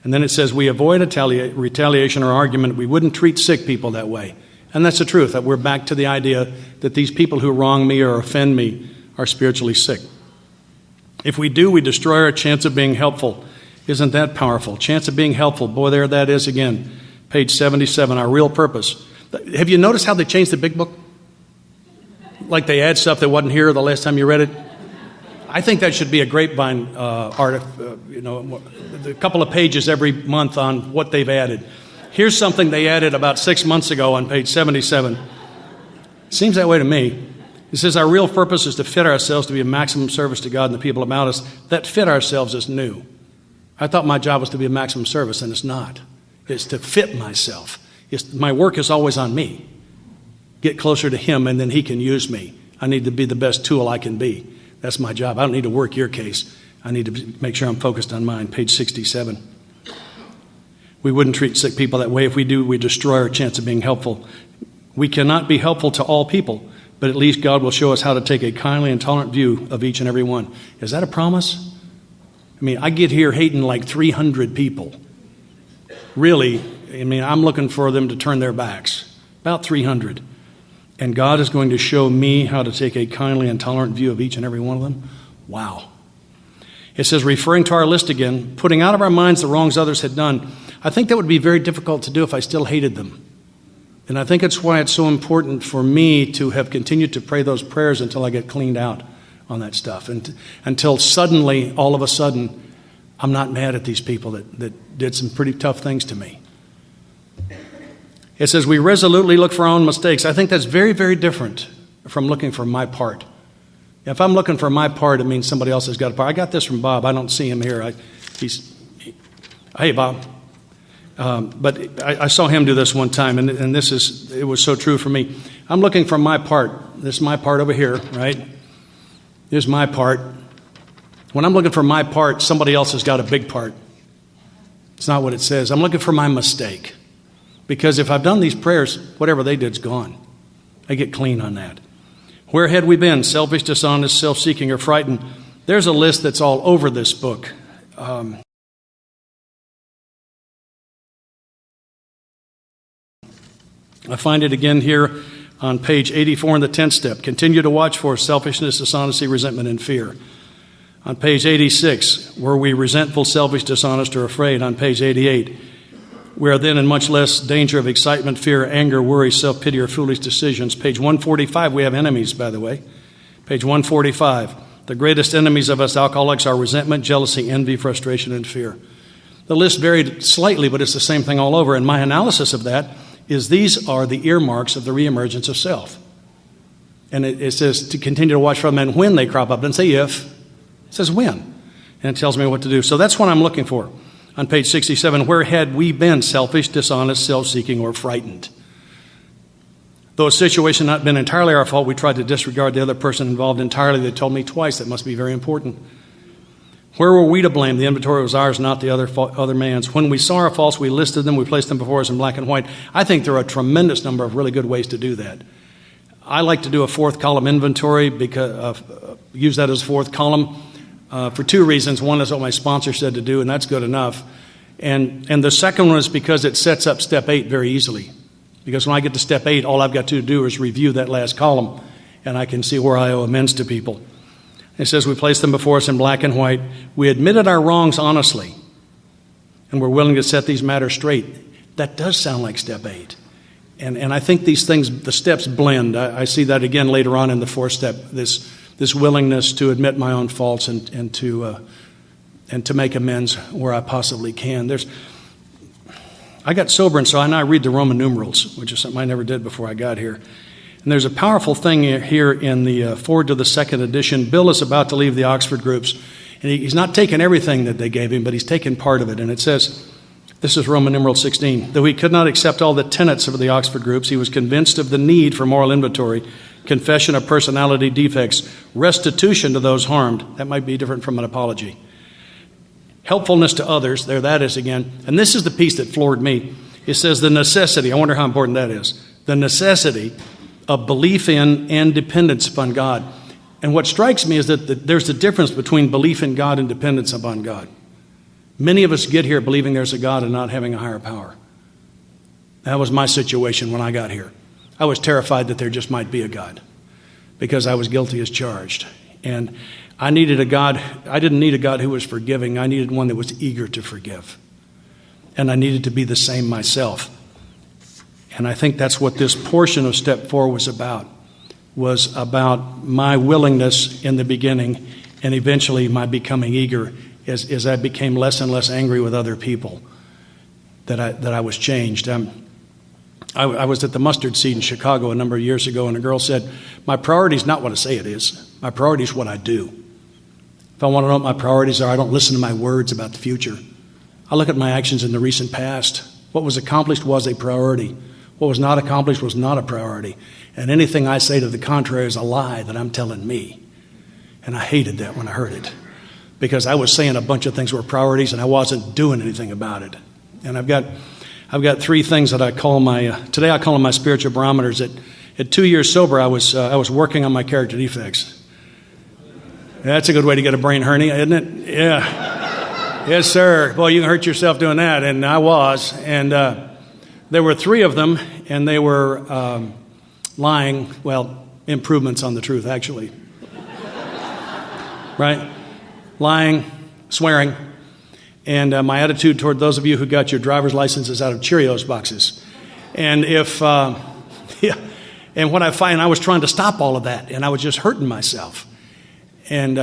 B: And then it says, we avoid retaliation or argument. We wouldn't treat sick people that way. And that's the truth. That we're back to the idea that these people who wrong me or offend me are spiritually sick. If we do, we destroy our chance of being helpful. Isn't that powerful? Chance of being helpful. Boy, there that is again. Page 77, our real purpose. Have you noticed how they changed the big book? Like they add stuff that wasn't here the last time you read it? I think that should be a grapevine a couple of pages every month on what they've added. Here's something they added about 6 months ago on page 77. Seems that way to me. It says our real purpose is to fit ourselves to be a maximum service to God and the people about us. That fit ourselves is new. I thought my job was to be a maximum service, and it's not. It's to fit myself. My work is always on me. Get closer to Him, and then He can use me. I need to be the best tool I can be. That's my job. I don't need to work your case. I need to make sure I'm focused on mine. Page 67. We wouldn't treat sick people that way. If we do, we destroy our chance of being helpful. We cannot be helpful to all people, but at least God will show us how to take a kindly and tolerant view of each and every one. Is that a promise? I mean, I get here hating like 300 people. Really, I'm looking for them to turn their backs. About 300. And God is going to show me how to take a kindly and tolerant view of each and every one of them. Wow. It says, referring to our list again, putting out of our minds the wrongs others had done. I think that would be very difficult to do if I still hated them. And I think it's why it's so important for me to have continued to pray those prayers until I get cleaned out on that stuff. And until suddenly, all of a sudden, I'm not mad at these people that did some pretty tough things to me. It says, we resolutely look for our own mistakes. I think that's very, very different from looking for my part. If I'm looking for my part, it means somebody else has got a part. I got this from Bob. I don't see him here. Hey, Bob. But I saw him do this one time, and it was so true for me. I'm looking for my part. This is my part over here, right? Here's my part. When I'm looking for my part, somebody else has got a big part. It's not what it says. I'm looking for my mistake. Because if I've done these prayers, whatever they did's gone. I get clean on that. Where had we been? Selfish, dishonest, self-seeking, or frightened? There's a list that's all over this book. I find it again here on page 84 in the 10th step. Continue to watch for selfishness, dishonesty, resentment, and fear. On page 86, were we resentful, selfish, dishonest, or afraid? On page 88, we are then in much less danger of excitement, fear, anger, worry, self-pity, or foolish decisions. Page 145, we have enemies, by the way. Page 145, the greatest enemies of us alcoholics are resentment, jealousy, envy, frustration, and fear. The list varied slightly, but it's the same thing all over. And my analysis of that is these are the earmarks of the reemergence of self. And it says to continue to watch for them and when they crop up. It doesn't say if, it says when. And it tells me what to do. So that's what I'm looking for. On page 67, where had we been selfish, dishonest, self-seeking, or frightened? Though a situation not been entirely our fault, we tried to disregard the other person involved entirely. They told me twice. That must be very important. Where were we to blame? The inventory was ours, not the other man's. When we saw our faults, we listed them. We placed them before us in black and white. I think there are a tremendous number of really good ways to do that. I like to do a fourth column inventory, because use that as a fourth column. For two reasons. One is what my sponsor said to do, and that's good enough. And the second one is because it sets up step 8 very easily. Because when I get to step 8, all I've got to do is review that last column, and I can see where I owe amends to people. It says we placed them before us in black and white. We admitted our wrongs honestly, and we're willing to set these matters straight. That does sound like step 8. And I think these things, the steps blend. I see that again later on in the fourth step, this willingness to admit my own faults and to make amends where I possibly can. I got sober, and so I read the Roman numerals, which is something I never did before I got here. And there's a powerful thing here in the forward to the second edition. Bill is about to leave the Oxford groups, and he's not taken everything that they gave him, but he's taken part of it. And it says, this is Roman numeral 16, though he could not accept all the tenets of the Oxford groups, he was convinced of the need for moral inventory, confession of personality defects, restitution to those harmed. That might be different from an apology. Helpfulness to others, there that is again. And this is the piece that floored me. It says the necessity, I wonder how important that is, the necessity of belief in and dependence upon God. And what strikes me is that there's a difference between belief in God and dependence upon God. Many of us get here believing there's a God and not having a higher power. That was my situation when I got here. I was terrified that there just might be a God because I was guilty as charged. And I needed a God. I didn't need a God who was forgiving. I needed one that was eager to forgive. And I needed to be the same myself. And I think that's what this portion of step 4 was about my willingness in the beginning and eventually my becoming eager as I became less and less angry with other people, that I was changed. I was at the Mustard Seed in Chicago a number of years ago, and a girl said, my priority is not what I say it is. My priority is what I do. If I want to know what my priorities are, I don't listen to my words about the future. I look at my actions in the recent past. What was accomplished was a priority. What was not accomplished was not a priority. And anything I say to the contrary is a lie that I'm telling me. And I hated that when I heard it, because I was saying a bunch of things were priorities and I wasn't doing anything about it. And I've got 3 things that I call today I call them my spiritual barometers. At 2 years sober, I was working on my character defects. That's a good way to get a brain hernia, isn't it? Yeah. Yes, sir. Boy, you can hurt yourself doing that, and I was. And there were 3 of them, and they were lying, improvements on the truth, actually. Right? Lying, swearing, and my attitude toward those of you who got your driver's licenses out of Cheerios boxes. And and what I find, I was trying to stop all of that, and I was just hurting myself. And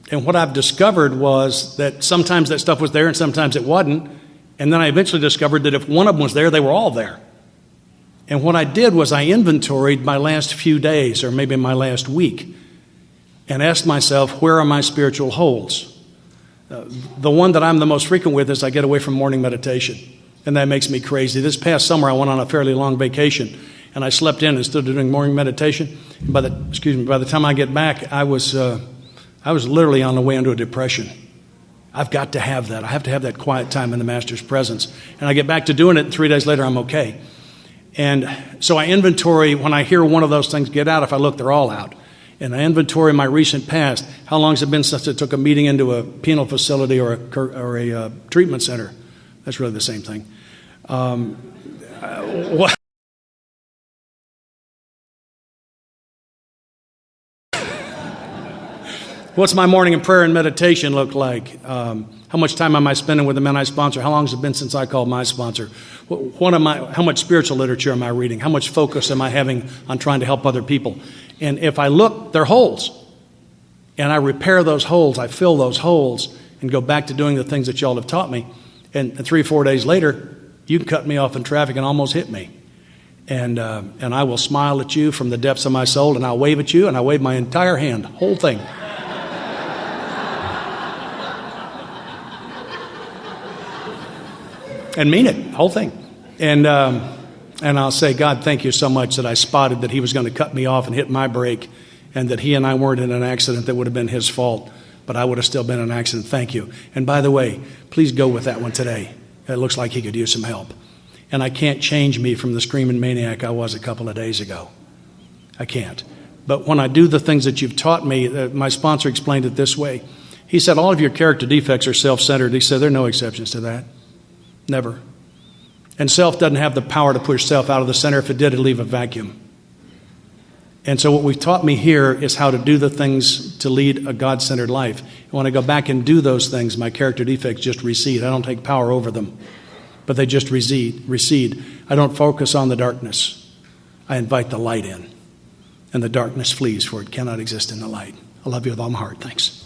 B: what I've discovered was that sometimes that stuff was there and sometimes it wasn't. And then I eventually discovered that if one of them was there, they were all there. And what I did was I inventoried my last few days, or maybe my last week, and asked myself, where are my spiritual holes? The one that I'm the most frequent with is I get away from morning meditation, and that makes me crazy. This past summer, I went on a fairly long vacation, and I slept in instead of doing morning meditation. By the time I get back, I was literally on the way into a depression. I've got to have that. I have to have that quiet time in the Master's presence. And I get back to doing it, and 3 days later, I'm okay. And so I inventory, when I hear one of those things get out, if I look, they're all out. And I inventory my recent past. How long has it been since I took a meeting into a penal facility or a treatment center? That's really the same thing. What's my morning in prayer and meditation look like? How much time am I spending with the men I sponsor? How long has it been since I called my sponsor? How much spiritual literature am I reading? How much focus am I having on trying to help other people? And if I look, they're holes. And I repair those holes, I fill those holes, and go back to doing the things that y'all have taught me. And 3 or 4 days later, you can cut me off in traffic and almost hit me. And I will smile at you from the depths of my soul, and I'll wave at you, and I'll wave my entire hand, whole thing. And mean it, whole thing. And I'll say, God, thank you so much that I spotted that he was going to cut me off and hit my brake, and that he and I weren't in an accident that would have been his fault, but I would have still been in an accident. Thank you. And by the way, please go with that one today. It looks like he could use some help. And I can't change me from the screaming maniac I was a couple of days ago. I can't. But when I do the things that you've taught me, my sponsor explained it this way. He said, all of your character defects are self-centered. He said, there are no exceptions to that. Never. And self doesn't have the power to push self out of the center. If it did, it'd leave a vacuum. And so what we've taught me here is how to do the things to lead a God-centered life. And when I go back and do those things, my character defects just recede. I don't take power over them, but they just recede. I don't focus on the darkness. I invite the light in, and the darkness flees, for it cannot exist in the light. I love you with all my heart. Thanks.